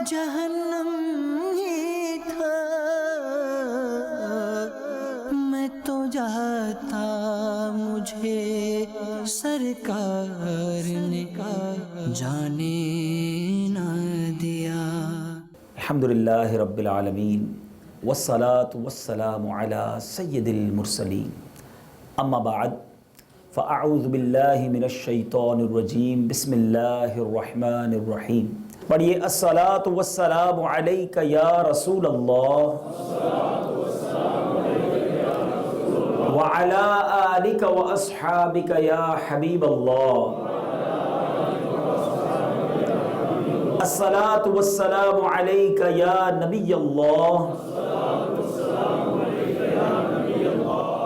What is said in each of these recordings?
جہنم ہی تھا، میں تو جاتا مجھے سرکار نے جانے نہ دیا۔ الحمدللہ رب العالمین والصلاة والسلام علی سید المرسلین، اما بعد فاعوذ باللہ من الشیطان الرجیم، بسم اللہ الرحمن الرحیم۔ پڑھیے الصلاۃ والسلام علیک یا رسول اللہ وعلی آلک واصحابک یا حبیب اللہ۔ الصلاۃ والسلام علیک یا نبی اللہ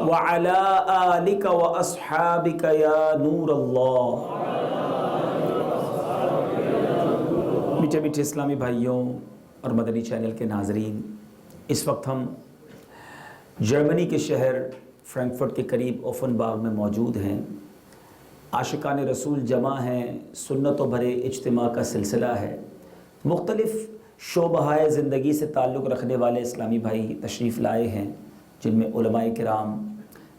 وعلی آلک واصحابک یا نور اللہ۔ میٹھے میٹھے اسلامی بھائیوں اور مدنی چینل کے ناظرین، اس وقت ہم جرمنی کے شہر فرینکفرٹ کے قریب اوفنباغ میں موجود ہیں۔ عاشقان رسول جمع ہیں، سنتوں بھرے اجتماع کا سلسلہ ہے۔ مختلف شعبۂ زندگی سے تعلق رکھنے والے اسلامی بھائی تشریف لائے ہیں، جن میں علماء کرام،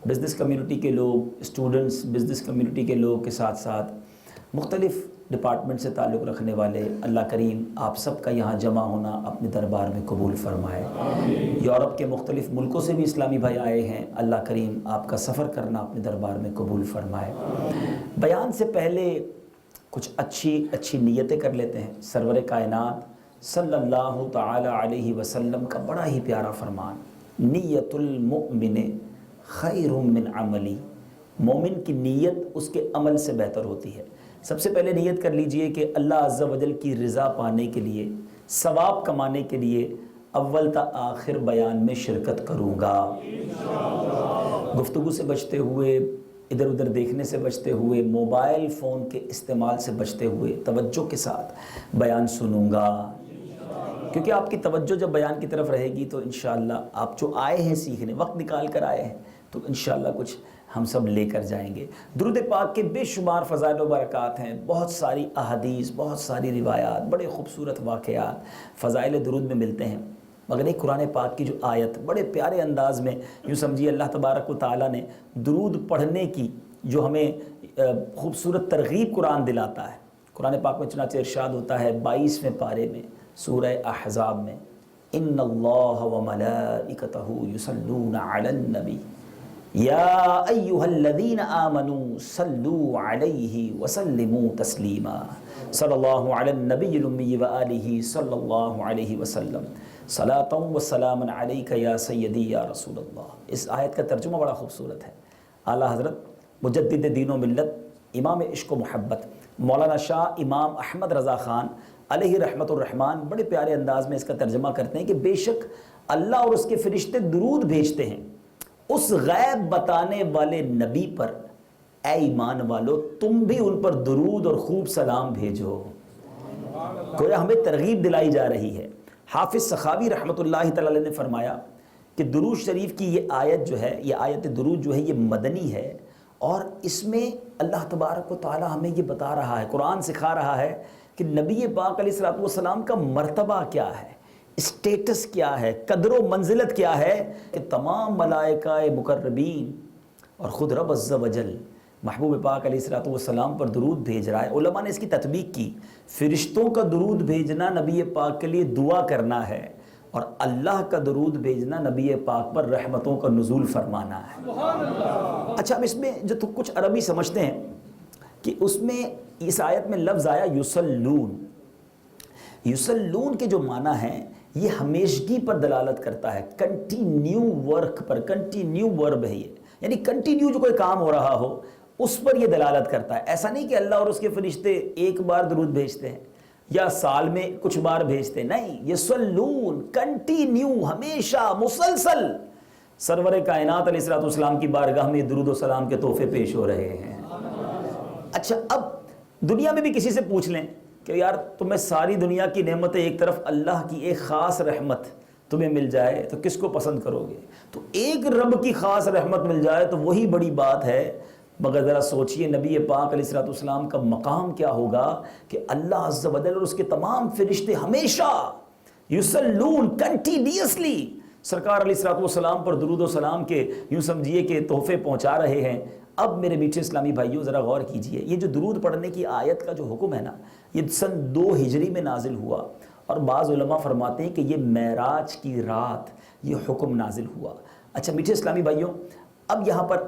بزنس کمیونٹی کے لوگ، اسٹوڈنٹس، بزنس کمیونٹی کے لوگ کے ساتھ ساتھ مختلف ڈپارٹمنٹ سے تعلق رکھنے والے۔ اللہ کریم آپ سب کا یہاں جمع ہونا اپنے دربار میں قبول فرمائے۔ یورپ کے مختلف ملکوں سے بھی اسلامی بھائی آئے ہیں، اللہ کریم آپ کا سفر کرنا اپنے دربار میں قبول فرمائے۔ بیان سے پہلے کچھ اچھی نیتیں کر لیتے ہیں۔ سرور کائنات صلی اللہ تعالی علیہ وسلم کا بڑا ہی پیارا فرمان، نیت المؤمن خیر من عملی۔ مومن کی نیت اس کے عمل سے بہتر ہوتی ہے۔ سب سے پہلے نیت کر لیجئے کہ اللہ عز و جل کی رضا پانے کے لیے، ثواب کمانے کے لیے اول تا آخر بیان میں شرکت کروں گا۔ گفتگو سے بچتے ہوئے، ادھر ادھر دیکھنے سے بچتے ہوئے، موبائل فون کے استعمال سے بچتے ہوئے توجہ کے ساتھ بیان سنوں گا، کیونکہ آپ کی توجہ جب بیان کی طرف رہے گی تو انشاءاللہ آپ جو آئے ہیں سیکھنے، وقت نکال کر آئے ہیں، تو انشاءاللہ کچھ ہم سب لے کر جائیں گے۔ درود پاک کے بے شمار فضائل و برکات ہیں، بہت ساری احادیث، بہت ساری روایات، بڑے خوبصورت واقعات فضائل درود میں ملتے ہیں، مگر ایک قرآن پاک کی جو آیت بڑے پیارے انداز میں، یوں سمجھیے اللہ تبارک و تعالیٰ نے درود پڑھنے کی جو ہمیں خوبصورت ترغیب قرآن دلاتا ہے۔ قرآن پاک میں چنانچہ ارشاد ہوتا ہے 22ویں پارے میں سورہ احزاب میں، ان اللہ وملائکتہ یصلون علی النبی یا ایہا الذین آمنوا صلوا علیہ وسلموا تسلیما، صلی اللہ علی النبی الامی وآلہ صلی اللہ علیہ وسلم، صلاۃ و سلام علیک یا سیدی یا رسول اللہ۔ اس آیت کا ترجمہ بڑا خوبصورت ہے۔ اعلیٰ حضرت مجدد دین و ملت، امام عشق و محبت، مولانا شاہ امام احمد رضا خان علیہ رحمت الرحمن بڑے پیارے انداز میں اس کا ترجمہ کرتے ہیں کہ بے شک اللہ اور اس کے فرشتے درود بھیجتے ہیں اس غیب بتانے والے نبی پر، اے ایمان والو تم بھی ان پر درود اور خوب سلام بھیجو۔ گویا ہمیں ترغیب دلائی جا رہی ہے۔ حافظ سخاوی رحمۃ اللہ تعالی علیہ نے فرمایا کہ درود شریف کی یہ آیت جو ہے، یہ آیت درود جو ہے، یہ مدنی ہے، اور اس میں اللہ تبارک و تعالی ہمیں یہ بتا رہا ہے، قرآن سکھا رہا ہے کہ نبی پاک علیہ السلام کا مرتبہ کیا ہے، اسٹیٹس کیا ہے، قدر و منزلت کیا ہے، کہ تمام ملائکہ مقربین اور خود رب عز و جل محبوب پاک علیہ السلام پر درود بھیج رہا ہے۔ علماء نے اس کی تطبیق کی، فرشتوں کا درود بھیجنا نبی پاک کے لیے دعا کرنا ہے، اور اللہ کا درود بھیجنا نبی پاک پر رحمتوں کا نزول فرمانا ہے۔ اچھا، اب اس میں جو تو کچھ عربی سمجھتے ہیں کہ اس میں اس آیت میں لفظ آیا یصلون۔ یصلون کے جو معنی ہیں یہ ہمیشگی پر دلالت کرتا ہے، کنٹینیو ورک پر، کنٹینیو ورب ہے یہ، یعنی کنٹینیو جو کوئی کام ہو رہا ہو اس پر یہ دلالت کرتا ہے۔ ایسا نہیں کہ اللہ اور اس کے فرشتے ایک بار درود بھیجتے ہیں یا سال میں کچھ بار بھیجتے ہیں، نہیں، یصلون کنٹینیو، ہمیشہ، مسلسل سرور کائنات علیہ السلام کی بارگاہ میں درود و سلام کے تحفے پیش ہو رہے ہیں۔ اچھا، اب دنیا میں بھی کسی سے پوچھ لیں کہ یار تمہیں ساری دنیا کی نعمتیں ایک طرف، اللہ کی ایک خاص رحمت تمہیں مل جائے تو کس کو پسند کرو گے؟ تو ایک رب کی خاص رحمت مل جائے تو وہی بڑی بات ہے، مگر ذرا سوچئے نبی پاک علیہ الصلوۃ والسلام کا مقام کیا ہوگا کہ اللہ عز و جل اور اس کے تمام فرشتے ہمیشہ یصلون کنٹینیوسلی سرکار علیہ الصلوۃ والسلام پر درود و سلام کے یوں سمجھیے کہ تحفے پہنچا رہے ہیں۔ اب میرے میٹھے اسلامی بھائیوں ذرا غور کیجئے، یہ جو درود پڑھنے کی آیت کا جو حکم ہے نا، یہ سن 2 ہجری میں نازل ہوا، اور بعض علماء فرماتے ہیں کہ یہ معراج کی رات یہ حکم نازل ہوا۔ اچھا میٹھے اسلامی بھائیوں، اب یہاں پر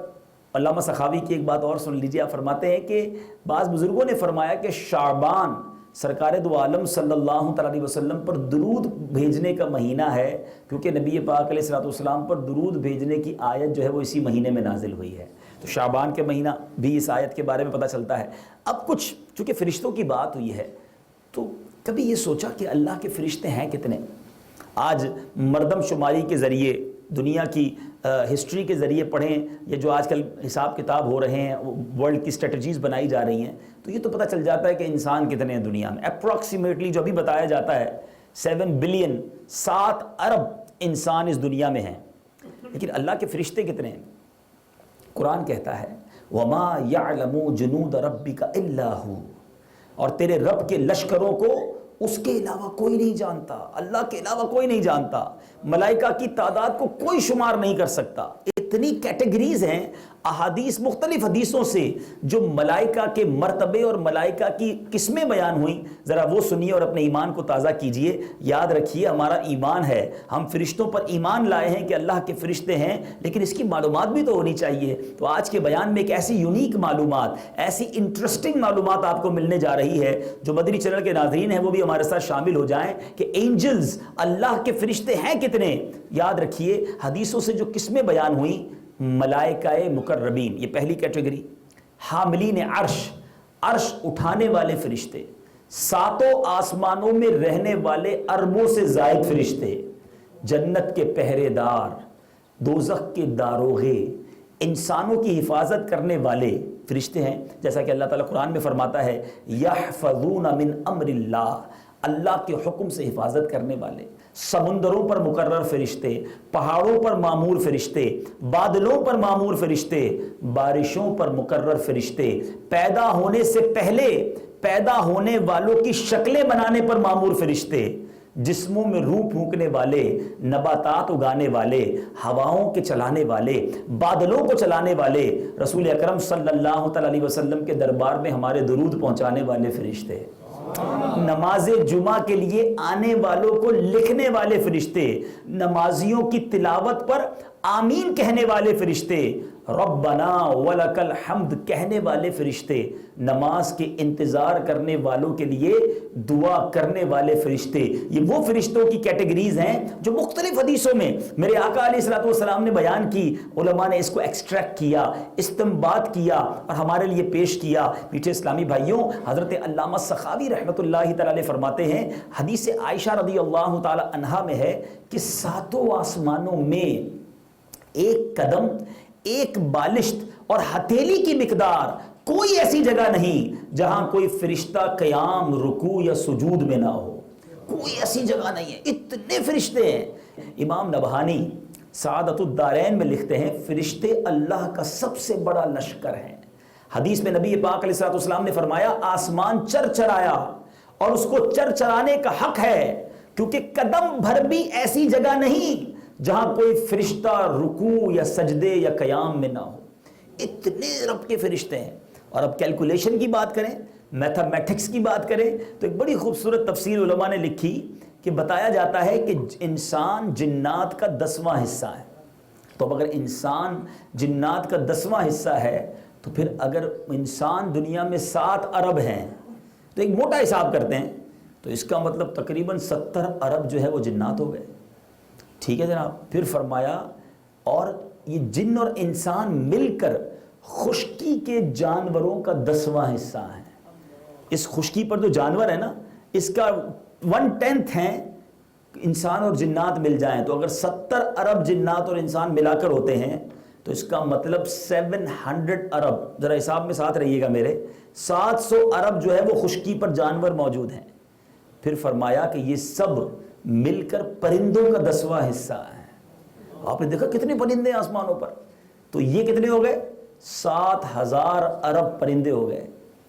علامہ سخاوی کی ایک بات اور سن لیجئے۔ آپ فرماتے ہیں کہ بعض بزرگوں نے فرمایا کہ شعبان سرکار دو عالم صلی اللہ علیہ وسلم پر درود بھیجنے کا مہینہ ہے، کیونکہ نبی پاک علیہ الصلوۃ والسلام پر درود بھیجنے کی آیت جو ہے وہ اسی مہینے میں نازل ہوئی ہے، تو شعبان کے مہینہ بھی اس آیت کے بارے میں پتہ چلتا ہے۔ اب کچھ چونکہ فرشتوں کی بات ہوئی ہے، تو کبھی یہ سوچا کہ اللہ کے فرشتے ہیں کتنے؟ آج مردم شماری کے ذریعے، دنیا کی ہسٹری کے ذریعے پڑھیں، یا جو آج کل حساب کتاب ہو رہے ہیں، ورلڈ کی اسٹریٹجیز بنائی جا رہی ہیں، تو یہ تو پتہ چل جاتا ہے کہ انسان کتنے ہیں دنیا میں۔ اپروکسیمیٹلی جو بھی بتایا جاتا ہے 7 بلین 7 ارب انسان اس دنیا میں ہیں، لیکن اللہ کے فرشتے کتنے ہیں؟ قرآن کہتا ہے وَمَا يَعْلَمُ جُنُودَ رَبِّكَ إِلَّا هُ، اور تیرے رب کے لشکروں کو اس کے علاوہ کوئی نہیں جانتا، اللہ کے علاوہ کوئی نہیں جانتا، ملائکہ کی تعداد کو کوئی شمار نہیں کر سکتا۔ اتنی کیٹیگریز ہیں احادیث، مختلف حدیثوں سے جو ملائکہ کے مرتبے اور ملائکہ کی قسمیں بیان ہوئیں، ذرا وہ سنیے اور اپنے ایمان کو تازہ کیجئے۔ یاد رکھیے ہمارا ایمان ہے، ہم فرشتوں پر ایمان لائے ہیں کہ اللہ کے فرشتے ہیں، لیکن اس کی معلومات بھی تو ہونی چاہیے۔ تو آج کے بیان میں ایک ایسی یونیک معلومات، ایسی انٹرسٹنگ معلومات آپ کو ملنے جا رہی ہے، جو مدنی چینل کے ناظرین ہیں وہ بھی ہمارے ساتھ شامل ہو جائیں کہ اینجلز، اللہ کے فرشتے ہیں کتنے۔ یاد رکھیے حدیثوں سے جو قسمیں بیان ہوئیں، ملائکہ مقربین یہ پہلی کیٹیگری، حاملین عرش، عرش اٹھانے والے فرشتے، 7 آسمانوں میں رہنے والے اربوں سے زائد فرشتے، جنت کے پہرے دار، دوزخ کے داروغے، انسانوں کی حفاظت کرنے والے فرشتے ہیں، جیسا کہ اللہ تعالیٰ قرآن میں فرماتا ہے یحفظون من امر اللہ، اللہ کے حکم سے حفاظت کرنے والے، سمندروں پر مقرر فرشتے، پہاڑوں پر معمور فرشتے، بادلوں پر معمور فرشتے، بارشوں پر مقرر فرشتے، پیدا ہونے سے پہلے پیدا ہونے والوں کی شکلیں بنانے پر معمور فرشتے، جسموں میں روح پھونکنے والے، نباتات اگانے والے، ہواؤں کے چلانے والے، بادلوں کو چلانے والے، رسول اکرم صلی اللہ علیہ وسلم کے دربار میں ہمارے درود پہنچانے والے فرشتے، نماز جمعہ کے لیے آنے والوں کو لکھنے والے فرشتے، نمازیوں کی تلاوت پر آمین کہنے والے فرشتے، ربنا ولک الحمد کہنے والے فرشتے، نماز کے انتظار کرنے والوں کے لیے دعا کرنے والے فرشتے۔ یہ وہ فرشتوں کی کیٹیگریز ہیں جو مختلف حدیثوں میں میرے آقا علیہ الصلوۃ والسلام نے بیان کی، علماء نے اس کو ایکسٹریکٹ کیا، استنباط کیا اور ہمارے لیے پیش کیا۔ میٹھے اسلامی بھائیوں، حضرت علامہ سخاوی رحمۃ اللہ تعالی علیہ فرماتے ہیں، حدیث عائشہ رضی اللہ تعالی عنہا میں ہے کہ 7 آسمانوں میں ایک قدم، ایک بالشت اور ہتھیلی کی مقدار کوئی ایسی جگہ نہیں جہاں کوئی فرشتہ قیام، رکوع یا سجود میں نہ ہو، کوئی ایسی جگہ نہیں ہے، اتنے فرشتے ہیں۔ امام نبہانی سعادت الدارین میں لکھتے ہیں فرشتے اللہ کا سب سے بڑا لشکر ہیں۔ حدیث میں نبی پاک علیہ الصلوۃ والسلام نے فرمایا آسمان چرچرایا، اور اس کو چرچرانے کا حق ہے، کیونکہ قدم بھر بھی ایسی جگہ نہیں جہاں کوئی فرشتہ رکوع یا سجدے یا قیام میں نہ ہو۔ اتنے رب کے فرشتے ہیں۔ اور اب کیلکولیشن کی بات کریں، میتھمیٹکس کی بات کریں، تو ایک بڑی خوبصورت تفسیر علماء نے لکھی کہ بتایا جاتا ہے کہ انسان جنات کا 10واں حصہ ہے۔ تو اب اگر انسان جنات کا 10واں حصہ ہے، تو پھر اگر انسان دنیا میں 7 ارب ہیں، تو ایک موٹا حساب کرتے ہیں تو اس کا مطلب تقریباً 70 ارب جو ہے وہ جنات ہو گئے۔ ٹھیک ہے جناب، پھر فرمایا اور یہ جن اور انسان مل کر خشکی کے جانوروں کا 10واں حصہ ہے۔ اس خشکی پر جو جانور ہے نا، اس کا 1/10 ہیں انسان اور جنات مل جائیں، تو اگر 70 ارب جنات اور انسان ملا کر ہوتے ہیں تو اس کا مطلب 700 ارب، ذرا حساب میں ساتھ رہیے گا میرے، 700 ارب جو ہے وہ خشکی پر جانور موجود ہیں۔ پھر فرمایا کہ یہ سب مل کر پرندوں کا 10واں حصہ ہے۔ آپ نے دیکھا کتنے پرندے ہیں آسمانوں پر، تو یہ کتنے ہو گئے 7,000 ارب پرندے ہو گئے.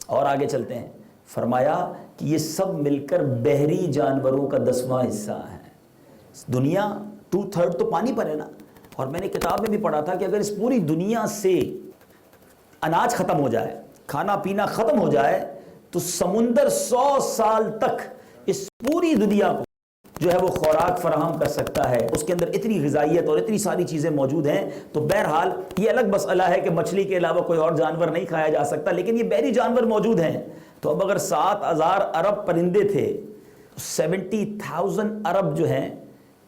اور آگے چلتے ہیں, فرمایا کہ یہ سب مل کر بحری جانوروں کا 10واں حصہ ہے. دنیا 2/3 تو پانی پر ہے نا. اور میں نے کتاب میں بھی پڑھا تھا کہ اگر اس پوری دنیا سے اناج ختم ہو جائے, کھانا پینا ختم ہو جائے, تو سمندر 100 سال تک اس پوری دنیا کو جو ہے وہ خوراک فراہم کر سکتا ہے. اس کے اندر اتنی غذائیت اور اتنی ساری چیزیں موجود ہیں. تو بہرحال یہ الگ مسئلہ ہے کہ مچھلی کے علاوہ کوئی اور جانور نہیں کھایا جا سکتا, لیکن یہ بحری جانور موجود ہیں. تو اب اگر 7,000 ارب پرندے تھے, 70,000 ارب جو ہیں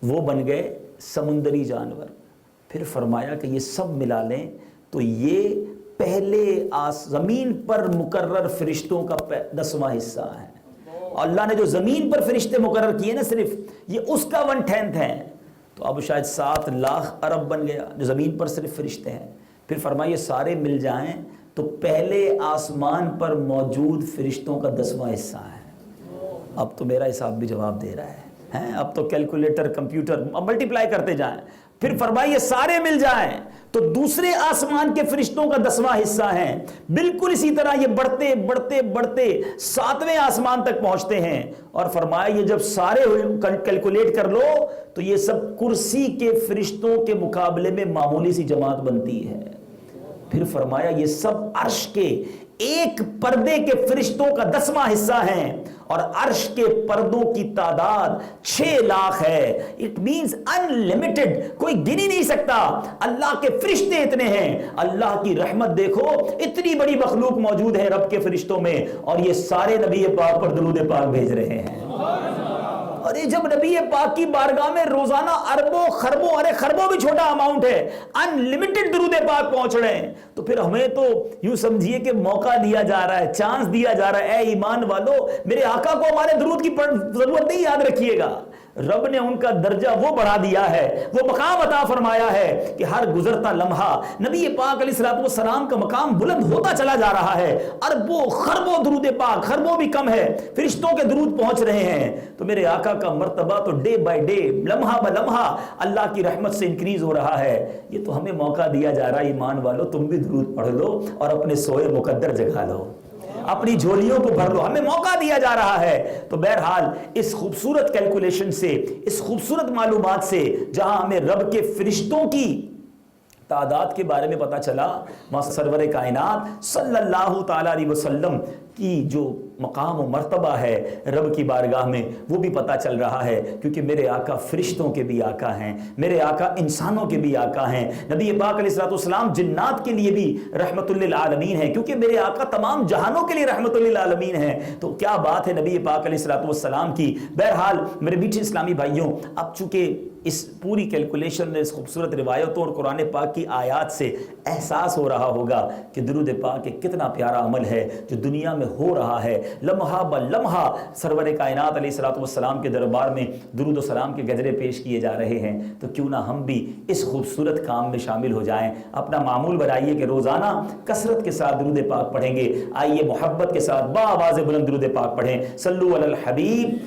وہ بن گئے سمندری جانور. پھر فرمایا کہ یہ سب ملا لیں تو یہ پہلے زمین پر مقرر فرشتوں کا 10واں حصہ ہے. اللہ نے جو زمین پر فرشتے مقرر کیے نا, صرف یہ اس کا 1/10 ہیں. تو اب شاید 7 لاکھ ارب بن گیا جو زمین پر صرف فرشتے ہیں. پھر فرمایا یہ سارے مل جائیں تو پہلے آسمان پر موجود فرشتوں کا 10واں حصہ ہے. اب تو میرا حساب بھی جواب دے رہا ہے, اب تو کیلکولیٹر کمپیوٹر ملٹیپلائی کرتے جائیں. پھر فرمایا یہ سارے مل جائیں تو دوسرے آسمان کے فرشتوں کا 10واں حصہ ہیں. بالکل اسی طرح یہ بڑھتے بڑھتے بڑھتے 7ویں آسمان تک پہنچتے ہیں. اور فرمایا یہ جب سارے کیلکولیٹ کر لو تو یہ سب کرسی کے فرشتوں کے مقابلے میں معمولی سی جماعت بنتی ہے. پھر فرمایا یہ سب عرش کے ایک پردے کے فرشتوں کا 10واں حصہ ہیں, اور عرش کے پردوں کی تعداد 6 لاکھ ہے. اٹ مینز انلمیٹڈ, کوئی گن ہی نہیں سکتا. اللہ کے فرشتے اتنے ہیں. اللہ کی رحمت دیکھو, اتنی بڑی مخلوق موجود ہے رب کے فرشتوں میں, اور یہ سارے نبی پاک پر درود پاک بھیج رہے ہیں. اور یہ جب نبی پاک کی بارگاہ میں روزانہ اربوں خربوں, ارے خربوں بھی چھوٹا اماؤنٹ ہے, انلمیٹڈ درود پاک پہنچ رہے ہیں, تو پھر ہمیں تو یوں سمجھیے کہ موقع دیا جا رہا ہے, چانس دیا جا رہا ہے. اے ایمان والو, میرے آقا کو ہمارے درود کی ضرورت نہیں, یاد رکھیے گا رب نے ان کا درجہ وہ بڑھا دیا ہے, وہ مقام عطا فرمایا ہے کہ ہر گزرتا لمحہ نبی پاک علیہ الصلوۃ والسلام کا مقام بلند ہوتا چلا جا رہا ہے. اربوں خربوں درود پاک, خربوں بھی کم ہے, فرشتوں کے درود پہنچ رہے ہیں. تو میرے آقا کا مرتبہ تو ڈے بائی ڈے, لمحہ بہ لمحہ اللہ کی رحمت سے انکریز ہو رہا ہے. یہ تو ہمیں موقع دیا جا رہا ہے, ایمان والو تم بھی درود پڑھ لو اور اپنے سوئے مقدر جگا لو, اپنی جھولیوں کو بھر لو, ہمیں موقع دیا جا رہا ہے. تو بہرحال اس خوبصورت کیلکولیشن سے, اس خوبصورت معلومات سے, جہاں ہمیں رب کے فرشتوں کی تعداد کے بارے میں پتا چلا, وہاں سرور کائنات صلی اللہ تعالی علیہ وسلم کی جو مقام و مرتبہ ہے رب کی بارگاہ میں وہ بھی پتا چل رہا ہے. کیونکہ میرے آقا فرشتوں کے بھی آقا ہیں, میرے آقا انسانوں کے بھی آقا ہیں. نبی پاک علیہ الصلوۃ والسلام جنات کے لیے بھی رحمت للعالمین ہیں, کیونکہ میرے آقا تمام جہانوں کے لیے رحمت للعالمین ہیں. تو کیا بات ہے نبی پاک علیہ الصلوۃ والسلام کی. بہرحال میرے میٹھے اسلامی بھائیوں, اب چونکہ اس پوری کیلکولیشن میں اس خوبصورت روایتوں اور قرآن پاک کی آیات سے احساس ہو رہا ہوگا کہ درود پاک ایک کتنا پیارا عمل ہے جو دنیا میں ہو رہا ہے. لمحہ بہ لمحہ سرور کائنات علیہ الصلوۃ والسلام کے دربار میں درود و سلام کے گجرے پیش کیے جا رہے ہیں. تو کیوں نہ ہم بھی اس خوبصورت کام میں شامل ہو جائیں. اپنا معمول بنائیے کہ روزانہ کثرت کے ساتھ درود پاک پڑھیں گے. آئیے محبت کے ساتھ بآواز بلند درود پاک پڑھیں. صلو علی الحبیب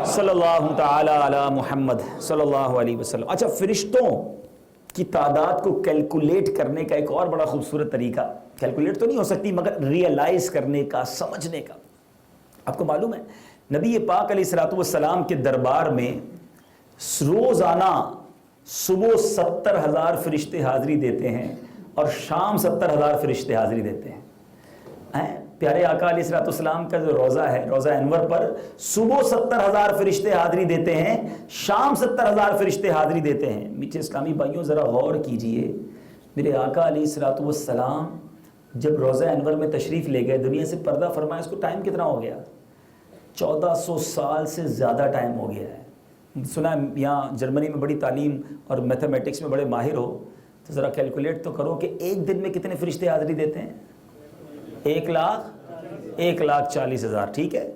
صلی اللہ تعالی علی محمد صلی اللہ علیہ وسلم. اچھا, فرشتوں کی تعداد کو کیلکولیٹ کرنے کا ایک اور بڑا خوبصورت طریقہ, کیلکولیٹ تو نہیں ہو سکتی مگر ریئلائز کرنے کا, سمجھنے کا. آپ کو معلوم ہے نبی پاک علیہ الصلوۃ والسلام کے دربار میں روزانہ صبح 70,000 فرشتے حاضری دیتے ہیں اور شام 70,000 فرشتے حاضری دیتے ہیں. پیارے آقا علیہ الصلوۃ والسلام کا جو روضہ ہے, روضہ انور پر صبح 70,000 فرشتے حاضری دیتے ہیں, شام 70,000 فرشتے حاضری دیتے ہیں. میٹھے اسلامی بھائیوں ذرا غور کیجئے, میرے آقا علیہ الصلوۃ والسلام جب روضہ انور میں تشریف لے گئے, دنیا سے پردہ فرمایا, اس کو ٹائم کتنا ہو گیا؟ 1400 سال سے زیادہ ٹائم ہو گیا ہے. سنا ہے یہاں جرمنی میں بڑی تعلیم اور میتھمیٹکس میں بڑے ماہر ہو, تو ذرا کیلکولیٹ تو کرو کہ ایک دن میں کتنے فرشتے حاضری دیتے ہیں. 1,40,000. ٹھیک ہے,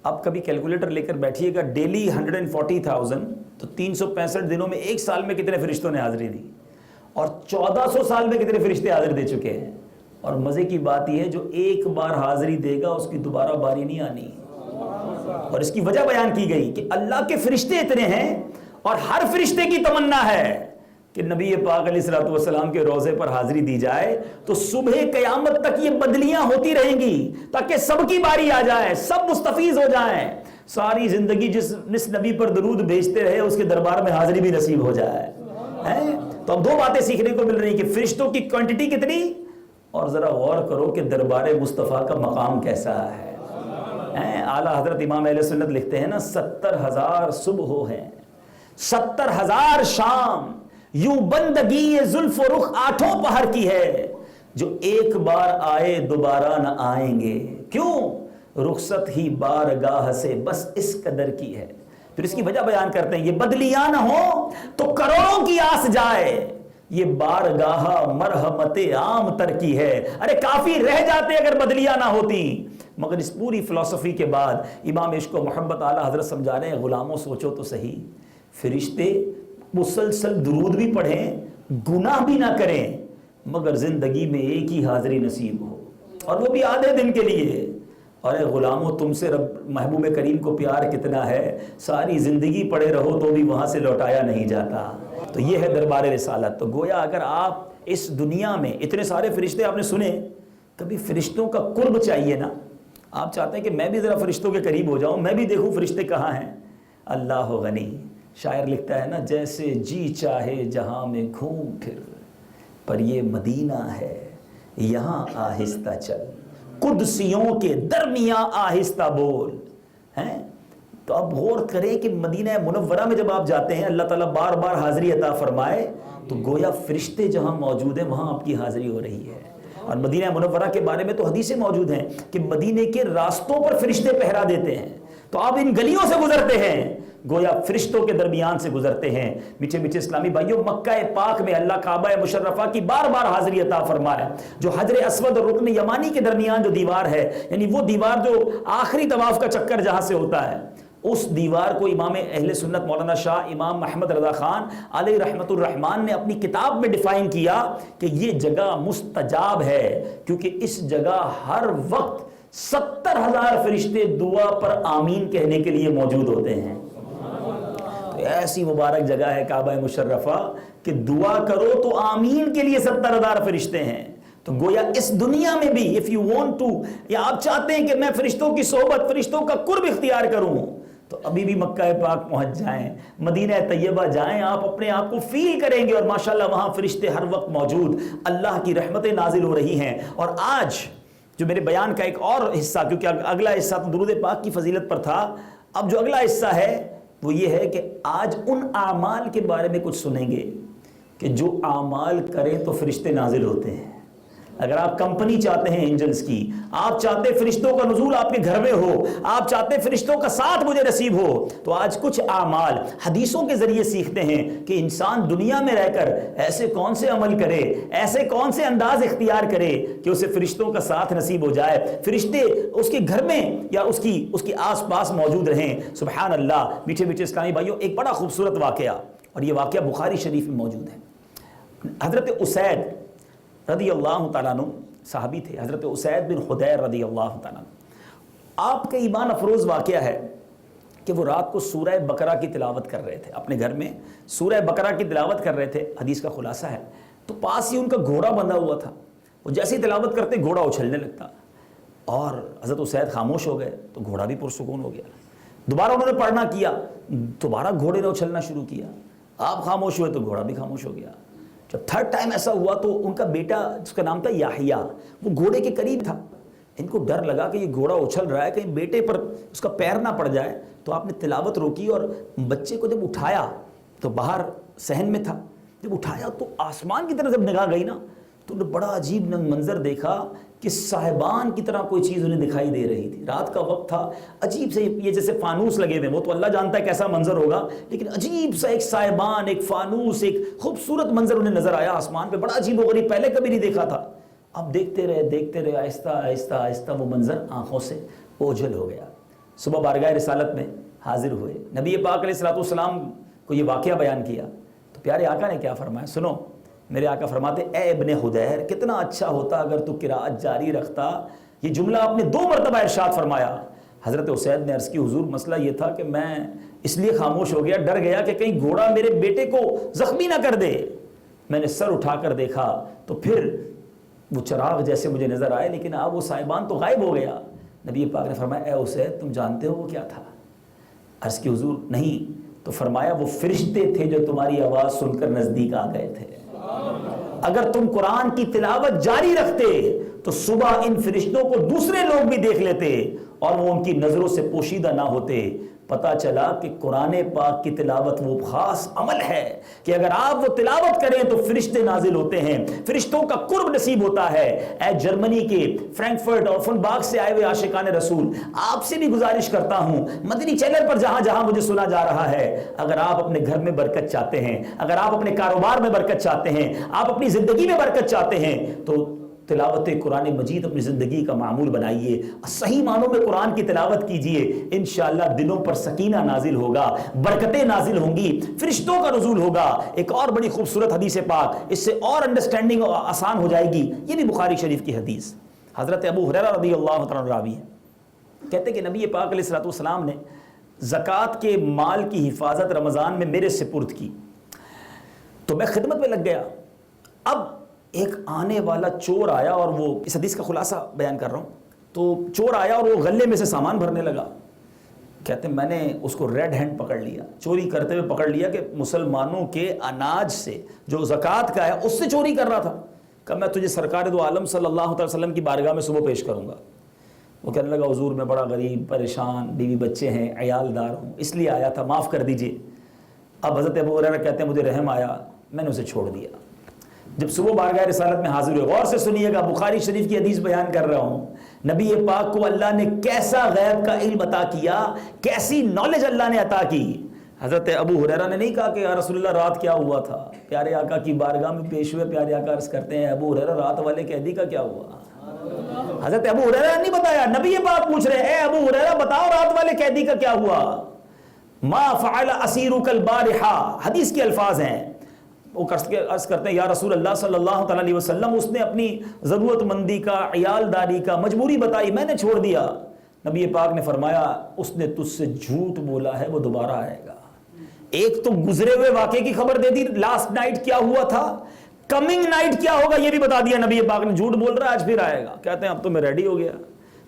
اب کبھی کیلکولیٹر لے کر بیٹھیے گا, ڈیلی 140,000, تو 365 دنوں میں ایک سال میں کتنے فرشتوں نے حاضری دی, اور 1400 سال میں کتنے فرشتے حاضری دے چکے ہیں. اور مزے کی بات یہ ہے جو ایک بار حاضری دے گا اس کی دوبارہ باری نہیں آنی. اور اس کی وجہ بیان کی گئی کہ اللہ کے فرشتے اتنے ہیں اور ہر فرشتے کی تمنا ہے کہ نبی پاک علیہ الصلوۃ والسلام کے روضے پر حاضری دی جائے تو صبح قیامت تک یہ بدلیاں ہوتی رہیں گی تاکہ سب کی باری آ جائے, سب مستفیض ہو جائیں, ساری زندگی جس نبی پر درود بھیجتے رہے اس کے دربار میں حاضری بھی نصیب ہو جائے. تو اب دو باتیں سیکھنے کو مل رہی کہ فرشتوں کی کوانٹٹی کتنی, اور ذرا غور کرو کہ دربار مصطفیٰ کا مقام کیسا ہے. اعلیٰ حضرت امام اہل سنت لکھتے ہیں نا, 70,000 صبح ہیں, 70,000 شام, یوں بندگی زلف و رخ 8 پہر کی ہے, جو ایک بار آئے دوبارہ نہ آئیں گے, کیوں رخصت ہی بارگاہ سے بس اس قدر کی ہے. پھر اس کی وجہ بیان کرتے ہیں, یہ بدلیاں نہ ہو تو کروڑوں کی آس جائے, یہ بارگاہ مرحمت عام تر کی ہے. ارے کافی رہ جاتے اگر بدلیاں نہ ہوتی. مگر اس پوری فلسفی کے بعد امام عشق و محبت اعلیٰ حضرت سمجھا رہے ہیں, غلاموں سوچو تو صحیح, فرشتے مسلسل درود بھی پڑھیں, گناہ بھی نہ کریں, مگر زندگی میں ایک ہی حاضری نصیب ہو, اور وہ بھی آدھے دن کے لیے. ارے غلاموں تم سے رب محبوب کریم کو پیار کتنا ہے, ساری زندگی پڑے رہو تو بھی وہاں سے لوٹایا نہیں جاتا. تو یہ ہے دربار رسالت. تو گویا اگر آپ اس دنیا میں اتنے سارے فرشتے آپ نے سنے, کبھی فرشتوں کا قرب چاہیے نا. آپ چاہتے ہیں کہ میں بھی ذرا فرشتوں کے قریب ہو جاؤں, میں بھی دیکھوں فرشتے کہاں ہیں. اللہ غنی, شاعر لکھتا ہے نا, جیسے جی چاہے جہاں میں گھوم پھر, پر یہ مدینہ ہے یہاں آہستہ چل, قدسیوں کے درمیان آہستہ بول. ہیں تو اب غور کریں کہ مدینہ منورہ میں جب آپ جاتے ہیں, اللہ تعالیٰ بار بار حاضری عطا فرمائے, تو گویا فرشتے جہاں موجود ہیں وہاں آپ کی حاضری ہو رہی ہے. اور مدینہ منورہ کے بارے میں تو حدیثیں موجود ہیں کہ مدینے کے راستوں پر فرشتے پہرا دیتے ہیں. تو آپ ان گلیوں سے گزرتے ہیں, گویا فرشتوں کے درمیان سے گزرتے ہیں. میٹھے میٹھے اسلامی بھائیوں, مکہ پاک میں اللہ کعبہ مشرفہ کی بار بار حاضری عطا فرمائے. جو حجر اسود اور رکن یمانی کے درمیان جو دیوار ہے, یعنی وہ دیوار جو آخری طواف کا چکر جہاں سے ہوتا ہے, اس دیوار کو امام اہل سنت مولانا شاہ امام محمد رضا خان علیہ رحمت الرحمن نے اپنی کتاب میں ڈیفائن کیا کہ یہ جگہ مستجاب ہے, کیونکہ اس جگہ ہر وقت 70,000 فرشتے دعا پر آمین کہنے کے لیے موجود ہوتے ہیں. تو ایسی مبارک جگہ ہے کعبہ مشرفہ کہ دعا کرو تو آمین کے لیے 70,000 فرشتے ہیں. تو گویا اس دنیا میں بھی if you want to, یا آپ چاہتے ہیں کہ میں فرشتوں کی صحبت, فرشتوں کا قرب اختیار کروں, تو ابھی بھی مکہ پاک پہنچ جائیں, مدینہ طیبہ جائیں, آپ اپنے آپ کو فیل کریں گے. اور ماشاءاللہ وہاں فرشتے ہر وقت موجود, اللہ کی رحمتیں نازل ہو رہی ہیں. اور آج جو میرے بیان کا ایک اور حصہ, کیونکہ اگلا حصہ تو درود پاک کی فضیلت پر تھا, اب جو اگلا حصہ ہے وہ یہ ہے کہ آج ان اعمال کے بارے میں کچھ سنیں گے کہ جو اعمال کریں تو فرشتے نازل ہوتے ہیں. اگر آپ کمپنی چاہتے ہیں اینجلز کی, آپ چاہتے فرشتوں کا نزول آپ کے گھر میں ہو, آپ چاہتے فرشتوں کا ساتھ مجھے نصیب ہو, تو آج کچھ اعمال حدیثوں کے ذریعے سیکھتے ہیں کہ انسان دنیا میں رہ کر ایسے کون سے عمل کرے, ایسے کون سے انداز اختیار کرے کہ اسے فرشتوں کا ساتھ نصیب ہو جائے, فرشتے اس کے گھر میں یا اس کی آس پاس موجود رہیں. سبحان اللہ. میٹھے میٹھے اسلامی بھائیوں, ایک بڑا خوبصورت واقعہ, اور یہ واقعہ بخاری شریف میں موجود ہے. حضرت اسید رضی اللہ تعالیٰ عنہ صحابی تھے, حضرت اسید بن خدیر رضی اللہ تعالیٰ عنہ. آپ کا ایمان افروز واقعہ ہے کہ وہ رات کو سورہ بقرہ کی تلاوت کر رہے تھے, اپنے گھر میں سورہ بقرہ کی تلاوت کر رہے تھے. حدیث کا خلاصہ ہے, تو پاس ہی ان کا گھوڑا بندھا ہوا تھا, وہ جیسے ہی تلاوت کرتے گھوڑا اچھلنے لگتا, اور حضرت اسید خاموش ہو گئے, تو گھوڑا بھی پرسکون ہو گیا. دوبارہ انہوں نے پڑھنا کیا, دوبارہ گھوڑے نے اچھلنا شروع کیا, آپ خاموش ہوئے تو گھوڑا بھی خاموش ہو گیا. جب تھرڈ ٹائم ایسا ہوا تو ان کا بیٹا, جس کا نام تھا یحییٰ, وہ گھوڑے کے قریب تھا. ان کو ڈر لگا کہ یہ گھوڑا اچھل رہا ہے, کہیں بیٹے پر اس کا پیر نہ پڑ جائے. تو آپ نے تلاوت روکی, اور بچے کو جب اٹھایا تو باہر صحن میں تھا, جب اٹھایا تو آسمان کی طرف جب نگاہ گئی نا, تو انہوں نے بڑا عجیب منظر دیکھا کہ صاحبان کی طرح کوئی چیز انہیں دکھائی دے رہی تھی. رات کا وقت تھا, عجیب سے یہ جیسے فانوس لگے ہوئے, وہ تو اللہ جانتا ہے کیسا منظر ہوگا, لیکن عجیب سا ایک صاحبان, ایک فانوس, ایک خوبصورت منظر انہیں نظر آیا آسمان پہ, بڑا عجیب و غریب, پہلے کبھی نہیں دیکھا تھا. اب دیکھتے رہے, آہستہ آہستہ آہستہ وہ منظر آنکھوں سے اوجھل ہو گیا. صبح بارگاہ رسالت میں حاضر ہوئے, نبی پاک علیہ الصلوۃ والسلام کو یہ واقعہ بیان کیا, تو پیارے آقا نے کیا فرمایا, سنو. میرے آقا فرماتے, اے ابن حدیر, کتنا اچھا ہوتا اگر تو قرأت جاری رکھتا. یہ جملہ آپ نے 2 مرتبہ ارشاد فرمایا. حضرت اسید نے عرض کی, حضور مسئلہ یہ تھا کہ میں اس لیے خاموش ہو گیا, ڈر گیا کہ کہیں گھوڑا میرے بیٹے کو زخمی نہ کر دے. میں نے سر اٹھا کر دیکھا تو پھر وہ چراغ جیسے مجھے نظر آئے، لیکن اب وہ سائبان تو غائب ہو گیا۔ نبی پاک نے فرمایا اے اسید تم جانتے ہو وہ کیا تھا؟ عرض کی حضور نہیں۔ تو فرمایا وہ فرشتے تھے جو تمہاری آواز سن کر نزدیک آ گئے تھے۔ اگر تم قرآن کی تلاوت جاری رکھتے تو صبح ان فرشتوں کو دوسرے لوگ بھی دیکھ لیتے اور وہ ان کی نظروں سے پوشیدہ نہ ہوتے۔ پتہ چلا کہ قرآن پاک کی تلاوت وہ خاص عمل ہے کہ اگر آپ وہ تلاوت کریں تو فرشتے نازل ہوتے ہیں، فرشتوں کا قرب نصیب ہوتا ہے۔ اے جرمنی کے فرینکفرٹ اور فنباگ سے آئے ہوئے عاشقان رسول، آپ سے بھی گزارش کرتا ہوں مدنی چینل پر جہاں جہاں مجھے سنا جا رہا ہے، اگر آپ اپنے گھر میں برکت چاہتے ہیں، اگر آپ اپنے کاروبار میں برکت چاہتے ہیں، آپ اپنی زندگی میں برکت چاہتے ہیں، تو تلاوت قرآن مجید اپنی زندگی کا معمول بنائیے، صحیح معنوں میں قرآن کی تلاوت کیجئے، انشاءاللہ دلوں پر سکینہ نازل ہوگا، برکتیں نازل ہوں گی، فرشتوں کا نزول ہوگا۔ ایک اور بڑی خوبصورت حدیث پاک، اس سے اور انڈرسٹینڈنگ آسان ہو جائے گی، یہ بھی بخاری شریف کی حدیث۔ حضرت ابو ہریرہ رضی اللہ تعالیٰ عنہ راوی ہیں، کہتے ہیں کہ نبی پاک علیہ الصلوۃ والسلام نے زکوٰۃ کے مال کی حفاظت رمضان میں میرے سپرد کی، تو میں خدمت میں لگ گیا۔ اب ایک آنے والا چور آیا، اور وہ اس حدیث کا خلاصہ بیان کر رہا ہوں، تو چور آیا اور وہ غلے میں سے سامان بھرنے لگا۔ کہتے ہیں میں نے اس کو ریڈ ہینڈ پکڑ لیا، چوری کرتے ہوئے پکڑ لیا کہ مسلمانوں کے اناج سے جو زکوٰۃ کا ہے اس سے چوری کر رہا تھا۔ کہ میں تجھے سرکار دو عالم صلی اللہ علیہ وسلم کی بارگاہ میں صبح پیش کروں گا۔ وہ کہنے لگا حضور میں بڑا غریب پریشان، بیوی بچے ہیں، عیال دار ہوں، اس لیے آیا تھا، معاف کر دیجئے۔ اب حضرت ابو ہریرہ کہتے ہیں مجھے رحم آیا، میں نے اسے چھوڑ دیا۔ جب صبح بارگاہ رسالت میں حاضر ہوئے، غور سے سنیے گا، بخاری شریف کی حدیث بیان کر رہا ہوں، نبی پاک کو اللہ نے کیسا غیب کا علم عطا کیا، کیسی نالج اللہ نے عطا کی۔ حضرت ابو ہریرہ نے نہیں کہا کہ یا رسول اللہ رات کیا ہوا تھا، پیارے آقا کی بارگاہ میں پیش ہوئے، پیارے آقا عرض کرتے ہیں ابو ہریرہ رات والے قیدی کا کیا ہوا؟ حضرت ابو ہریرہ نے نہیں بتایا، نبی پاک پوچھ رہے ہیں اے ابو ہریرہ بتاؤ رات والے قیدی کا کیا ہوا؟ ما فعل اسیرک البارحہ، حدیث کے الفاظ ہیں۔ وہ عرض کرتے ہیں یا رسول اللہ صلی اللہ تعالیٰ علیہ وسلم اس نے اپنی ضرورت مندی کا، عیال داری کا مجبوری بتائی، میں نے چھوڑ دیا۔ نبی پاک نے فرمایا اس نے تجھ سے جھوٹ بولا ہے، وہ دوبارہ آئے گا۔ ایک تو گزرے ہوئے واقعے کی خبر دے دی، لاسٹ نائٹ کیا ہوا تھا، کمنگ نائٹ کیا ہوگا یہ بھی بتا دیا نبی پاک نے، جھوٹ بول رہا ہے آج پھر آئے گا۔ کہتے ہیں اب تو میں ریڈی ہو گیا،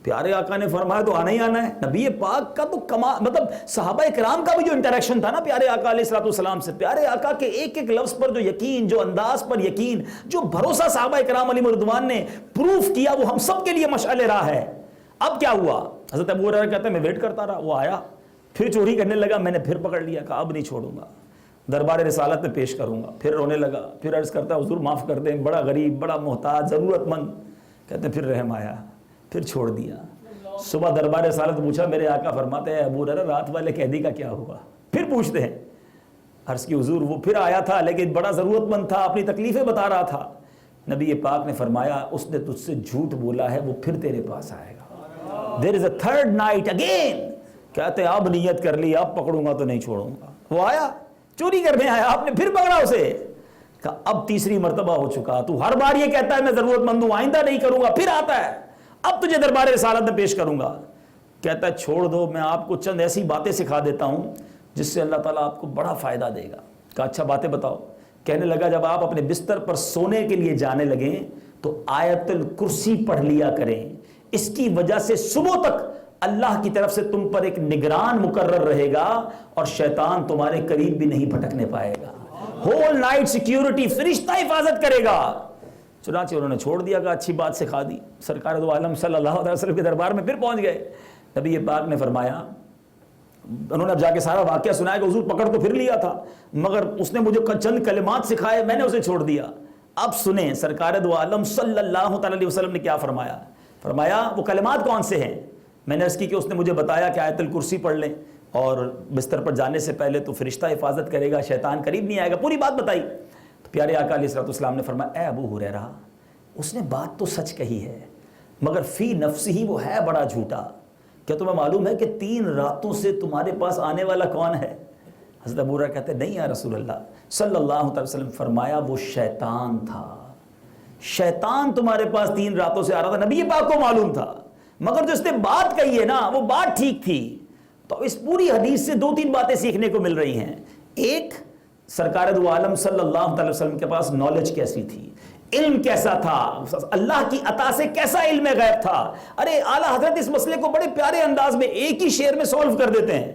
پیارے آقا نے فرمایا تو آنا ہی آنا ہے۔ نبی پاک کا تو مطلب صحابہ کرام کا بھی جو انٹریکشن تھا نا پیارے آقا علیہ الصلوۃ والسلام سے، پیارے آقا کے ایک ایک لفظ پر جو یقین، جو انداز پر یقین، جو بھروسہ صحابہ کرام علیہ رضوان نے پروف کیا، وہ ہم سب کے لیے مشعل راہ ہے۔ اب کیا ہوا؟ حضرت ابو ہریرہ کہتے ہیں میں ویٹ کرتا رہا، وہ آیا، پھر چوری کرنے لگا، میں نے پھر پکڑ لیا، کہا اب نہیں چھوڑوں گا، دربار رسالت میں پیش کروں گا۔ پھر رونے لگا، پھر عرض کرتا حضور معاف کر دیں، بڑا غریب، بڑا محتاج، ضرورت مند۔ کہتے ہیں پھر رحم آیا، پھر چھوڑ دیا۔ صبح دربار رسالت پوچھا، میرے آقا فرماتے ہیں ابو ہریرہ رات والے قیدی کا کیا ہوا؟ پھر پوچھتے ہیں، عرض کی حضور وہ پھر آیا تھا لیکن بڑا ضرورت مند تھا، اپنی تکلیفیں بتا رہا تھا۔ نبی پاک نے فرمایا اس نے تجھ سے جھوٹ بولا ہے، وہ پھر تیرے پاس آئے گا۔ there is a third night again۔ کہتے ہیں اب نیت کر لی، اب پکڑوں گا تو نہیں چھوڑوں گا۔ وہ آیا، چوری کرنے آیا، آپ نے پھر پکڑا اسے، کہا اب تیسری مرتبہ ہو چکا، تو ہر بار یہ کہتا ہے میں ضرورت مند ہوں، آئندہ نہیں کروں گا، پھر آتا ہے اب تجھے دربار رسالت میں پیش کروں گا۔ کہتا ہے چھوڑ دو، میں آپ کو چند ایسی باتیں سکھا دیتا ہوں جس سے اللہ تعالیٰ آپ کو بڑا فائدہ دے گا۔ کہا اچھا باتیں بتاؤ۔ کہنے لگا جب آپ اپنے بستر پر سونے کے لیے جانے لگیں تو آیت الکرسی پڑھ لیا کریں، اس کی وجہ سے صبح تک اللہ کی طرف سے تم پر ایک نگران مقرر رہے گا اور شیطان تمہارے قریب بھی نہیں بھٹکنے پائے گا۔ ہول نائٹ سیکیورٹی، فرشتہ حفاظت کرے گا۔ چنانچہ انہوں نے چھوڑ دیا، کہ اچھی بات سکھا دی۔ سرکار دو عالم صلی اللہ علیہ وسلم کے دربار میں پھر پہنچ گئے۔ نبی پاک نے فرمایا، انہوں نے اب جا کے سارا واقعہ سنایا کہ حضور پکڑ تو پھر لیا تھا مگر اس نے مجھے چند کلمات سکھائے، میں نے اسے چھوڑ دیا۔ اب سنیں سرکار دو عالم صلی اللہ علیہ وسلم نے کیا فرمایا۔ فرمایا وہ کلمات کون سے ہیں؟ میں نے اس کی کہ اس نے مجھے بتایا کہ آیت الکرسی پڑھ لیں اور بستر پر جانے سے پہلے تو فرشتہ حفاظت کرے گا، شیطان قریب نہیں آئے گا، پوری بات بتائی۔ تو پیارے آقا علیہ السلام نے فرمایا اے ابو ہریرہ اس نے بات تو سچ کہی ہے مگر فی نفس ہی وہ ہے بڑا جھوٹا۔ کیا تمہیں معلوم ہے کہ 3 راتوں سے تمہارے پاس آنے والا کون ہے؟ حضرت ابو ہریرہ کہتے ہیں نہیں یا رسول اللہ صلی اللہ علیہ وسلم۔ فرمایا وہ شیطان تھا، شیطان تمہارے پاس 3 راتوں سے آ رہا تھا۔ نبی پاک کو معلوم تھا مگر جو اس نے بات کہی ہے نا وہ بات ٹھیک تھی۔ تو اس پوری حدیث سے 2-3 باتیں سیکھنے کو مل رہی ہیں۔ ایک، سرکار دو عالم صلی اللہ علیہ وسلم کے پاس نالج کیسی تھی، علم کیسا تھا، اللہ کی عطا سے کیسا علم غیب تھا. ارے اعلیٰ حضرت اس مسئلے کو بڑے پیارے انداز میں ایک ہی شعر میں سولو کر دیتے ہیں،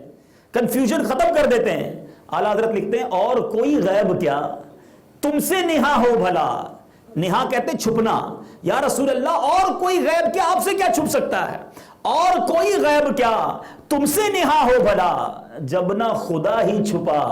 کنفیوژن ختم کر دیتے ہیں. اعلیٰ حضرت لکھتے ہیں اور کوئی غیب کیا تم سے نہا ہو بھلا. نہا کہتے چھپنا. یا رسول اللہ اور کوئی غیب کیا آپ سے کیا چھپ سکتا ہے، اور کوئی غیب کیا تم سے نہا ہو بھلا، جب نہ خدا ہی چھپا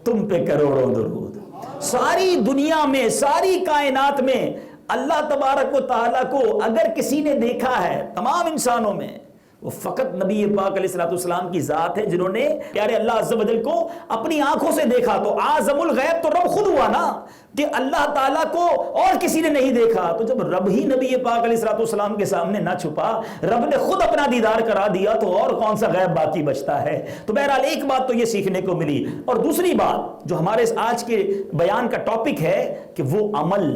تم پہ کروڑوں درود. ساری دنیا میں، ساری کائنات میں اللہ تبارک و تعالیٰ کو اگر کسی نے دیکھا ہے تمام انسانوں میں، وہ فقط نبی پاک علیہ السلام کی ذات ہے، جنہوں نے پیارے اللہ عز و جل کو اپنی آنکھوں سے دیکھا. تو اعظم الغیب تو رب خود ہوا نا، کہ اللہ تعالیٰ کو اور کسی نے نہیں دیکھا. تو جب رب ہی نبی پاک علیہ السلام کے سامنے نہ چھپا، رب نے خود اپنا دیدار کرا دیا، تو اور کون سا غیب باقی بچتا ہے. تو بہرحال ایک بات تو یہ سیکھنے کو ملی. اور دوسری بات جو ہمارے آج کے بیان کا ٹاپک ہے کہ وہ عمل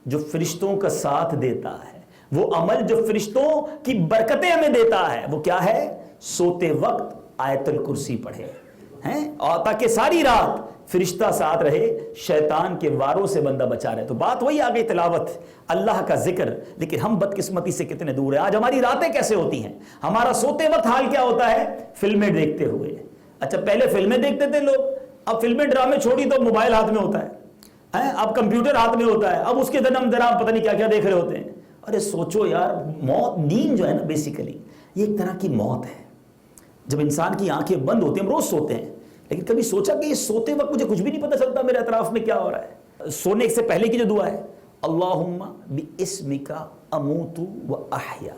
جو فرشتوں کا ساتھ دیتا ہے، وہ عمل جو فرشتوں کی برکتیں ہمیں دیتا ہے، وہ کیا ہے؟ سوتے وقت آیت الکرسی پڑھے ہیں، اور تاکہ ساری رات فرشتہ ساتھ رہے، شیطان کے واروں سے بندہ بچا رہے. تو بات وہی آ گئی، تلاوت، اللہ کا ذکر. لیکن ہم بدقسمتی سے کتنے دور ہیں. آج ہماری راتیں کیسے ہوتی ہیں، ہمارا سوتے وقت حال کیا ہوتا ہے؟ فلمیں دیکھتے ہوئے. اچھا پہلے فلمیں دیکھتے تھے لوگ، اب فلمیں ڈرامے چھوڑی تو موبائل ہاتھ میں ہوتا ہے، اب کمپیوٹر ہاتھ میں ہوتا ہے، اب اس کے جناب پتہ نہیں کیا کیا دیکھ رہے ہوتے ہیں. ارے سوچو یار، موت، نیند جو ہے نا بیسیکلی یہ ایک طرح کی موت ہے. جب انسان کی آنکھیں بند ہوتی ہیں، ہم روز سوتے ہیں، لیکن کبھی سوچا کہ یہ سوتے وقت مجھے کچھ بھی نہیں پتہ چلتا میرے اطراف میں کیا ہو رہا ہے. سونے سے پہلے کی جو دعا ہے، اللہم باسمک اموت و احیا،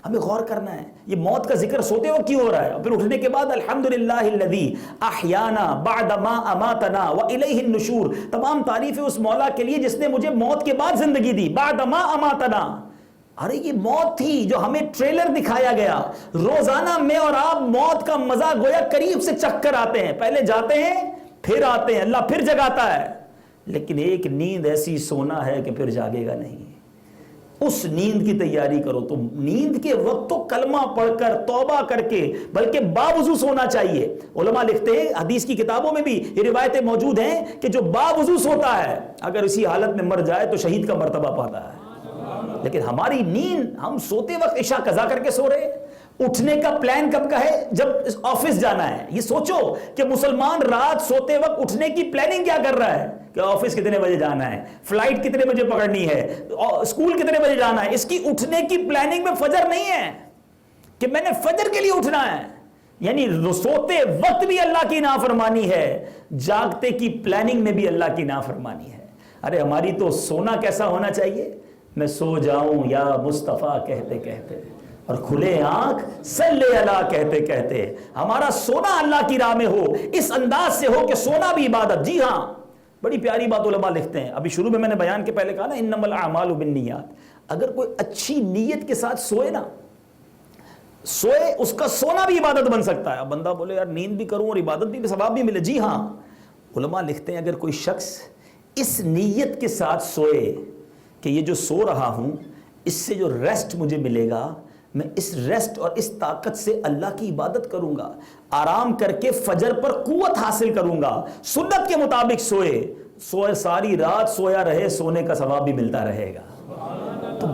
ہمیں غور کرنا ہے یہ موت کا ذکر سوتے وقت کیوں ہو رہا ہے. اور پھر اٹھنے کے بعد الحمدللہ الذی احیانا بعد ما اماتنا والیہ النشور، تمام تعریفیں اس مولا کے لیے جس نے مجھے موت کے بعد زندگی دی. بعد ما اماتنا، ارے یہ موت تھی جو ہمیں ٹریلر دکھایا گیا. روزانہ میں اور آپ موت کا مزہ گویا قریب سے چکھ کر آتے ہیں، پہلے جاتے ہیں پھر آتے ہیں، اللہ پھر جگاتا ہے. لیکن ایک نیند ایسی سونا ہے کہ پھر جاگے گا نہیں. اس نیند کی تیاری کرو. تو نیند کے وقت تو کلمہ پڑھ کر، توبہ کر کے، بلکہ باوضو سونا چاہیے. علماء لکھتے ہیں، حدیث کی کتابوں میں بھی یہ روایتیں موجود ہیں کہ جو باوضو سوتا ہے اگر اسی حالت میں مر جائے تو شہید کا مرتبہ پاتا ہے. لیکن ہماری نیند، ہم سوتے وقت عشاء قضا کر کے سو رہے ہیں. اٹھنے کا پلان کب کا ہے؟ جب آفس جانا ہے. یہ سوچو کہ مسلمان رات سوتے وقت اٹھنے کی پلاننگ کیا کر رہا ہے کہ آفس کتنے بجے جانا ہے، فلائٹ کتنے بجے پکڑنی ہے، اسکول کتنے بجے جانا ہے. اس کی اٹھنے کی پلاننگ میں فجر نہیں ہے کہ میں نے فجر کے لیے اٹھنا ہے. یعنی سوتے وقت بھی اللہ کی نافرمانی ہے، جاگتے کی پلاننگ میں بھی اللہ کی نافرمانی ہے. ارے ہماری تو سونا کیسا ہونا چاہیے؟ میں سو جاؤں یا مصطفیٰ کہتے کہتے، اور کھلے آنکھ صلی اللہ کہتے کہتے. ہمارا سونا اللہ کی راہ میں ہو، اس انداز سے ہو کہ سونا بھی عبادت. جی ہاں، بڑی پیاری بات علماء لکھتے ہیں. ابھی شروع میں نے بیان کے پہلے کہا نا انما الاعمال بالنیات. اگر کوئی اچھی نیت کے ساتھ سوئے نا، سوئے، اس کا سونا بھی عبادت بن سکتا ہے. اب بندہ بولے یار نیند بھی کروں اور عبادت بھی، ثواب بھی ملے. جی ہاں، علماء لکھتے ہیں اگر کوئی شخص اس نیت کے ساتھ سوئے کہ یہ جو سو رہا ہوں اس سے جو ریسٹ مجھے ملے گا، میں اس ریسٹ اور اس طاقت سے اللہ کی عبادت کروں گا، آرام کر کے فجر پر قوت حاصل کروں گا. سنت کے مطابق سوئے ساری رات سویا رہے، سونے کا ثواب بھی ملتا رہے گا. تو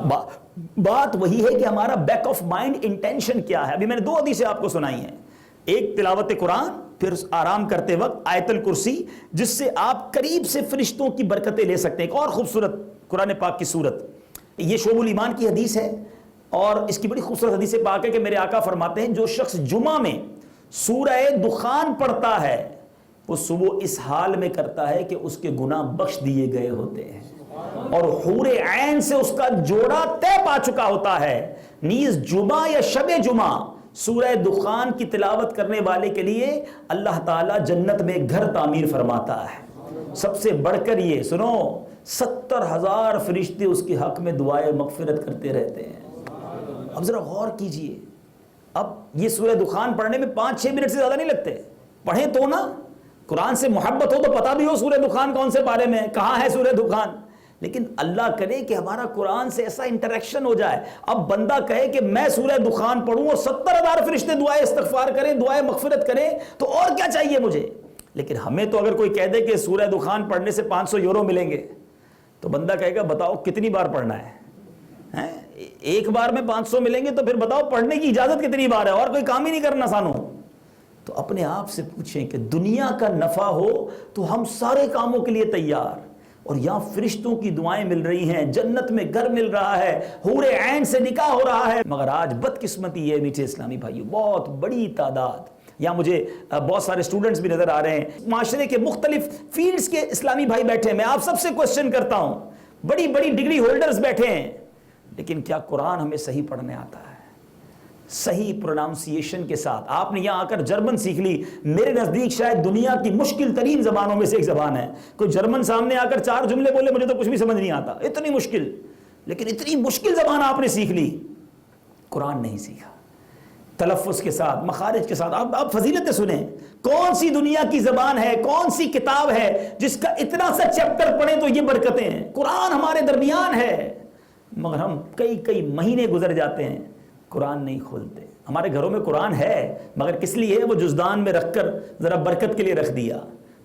بات وہی ہے کہ ہمارا بیک آف مائنڈ انٹینشن کیا ہے. ابھی میں نے 2 حدیثیں آپ کو سنائی ہیں، ایک تلاوت قرآن، پھر آرام کرتے وقت آیت الکرسی، جس سے آپ قریب سے فرشتوں کی برکتیں لے سکتے ہیں. ایک اور خوبصورت قرآن پاک کی صورت، یہ شعب الایمان کی حدیث ہے، اور اس کی بڑی خوبصورت حدیث پاک ہے کہ میرے آقا فرماتے ہیں جو شخص جمعہ میں سورہ دخان پڑھتا ہے وہ صبح اس حال میں کرتا ہے کہ اس کے گناہ بخش دیے گئے ہوتے ہیں، اور حور عین سے اس کا جوڑا طے پا چکا ہوتا ہے. نیز جمعہ یا شب جمعہ سورہ دخان کی تلاوت کرنے والے کے لیے اللہ تعالیٰ جنت میں گھر تعمیر فرماتا ہے. سب سے بڑھ کر یہ سنو، 70,000 فرشتے اس کے حق میں دعائے مغفرت کرتے رہتے ہیں. اب ذرا غور کیجئے، اب یہ سورہ دخان پڑھنے میں 5-6 منٹ سے زیادہ نہیں لگتے. پڑھیں تو نا، قرآن سے محبت ہو تو پتہ بھی ہو سورہ دخان کون سے بارے میں، کہاں ہے سورہ دخان. لیکن اللہ کرے کہ ہمارا قرآن سے ایسا انٹریکشن ہو جائے. اب بندہ کہے کہ میں سورہ دخان پڑھوں اور 70,000 فرشتے دعائے استغفار کریں، دعائے مغفرت کریں، تو اور کیا چاہیے مجھے. لیکن ہمیں تو اگر کوئی کہہ دے کہ سورہ دخان پڑھنے سے 500 یورو ملیں گے تو بندہ کہے گا بتاؤ کتنی بار پڑھنا ہے؟ ایک بار میں 500 ملیں گے تو پھر بتاؤ پڑھنے کی اجازت کتنی بار ہے؟ اور کوئی کام ہی نہیں کرنا سانو. تو اپنے آپ سے پوچھیں کہ دنیا کا نفع ہو تو ہم سارے کاموں کے لیے تیار, اور یہاں فرشتوں کی دعائیں مل رہی ہیں, جنت میں گھر مل رہا ہے, حور عین سے نکاح ہو رہا ہے. مگر آج بدقسمتی ہے میٹھے اسلامی بھائیوں, بہت بڑی تعداد, یا مجھے بہت سارے اسٹوڈنٹس بھی نظر آ رہے ہیں, معاشرے کے مختلف فیلڈز کے اسلامی بھائی بیٹھے ہیں. میں آپ سب سے کوسچن کرتا ہوں, بڑی بڑی ڈگری ہولڈرز بیٹھے ہیں, لیکن کیا قرآن ہمیں صحیح پڑھنے آتا ہے, صحیح پروناؤنسیشن کے ساتھ؟ آپ نے یہاں آ کر جرمن سیکھ لی, میرے نزدیک شاید دنیا کی مشکل ترین زبانوں میں سے ایک زبان ہے. کوئی جرمن سامنے آ کر 4 جملے بولے مجھے تو کچھ بھی سمجھ نہیں آتا, اتنی مشکل. لیکن اتنی مشکل زبان آپ نے سیکھ لی, قرآن نہیں سیکھا تلفظ کے ساتھ, مخارج کے ساتھ. آپ فضیلتیں سنیں, کون سی دنیا کی زبان ہے, کون سی کتاب ہے جس کا اتنا سا چیپٹر پڑھیں تو یہ برکتیں ہیں؟ قرآن ہمارے درمیان ہے, مگر ہم کئی مہینے گزر جاتے ہیں قرآن نہیں کھولتے. ہمارے گھروں میں قرآن ہے مگر کس لیے؟ وہ جزدان میں رکھ کر ذرا برکت کے لیے رکھ دیا,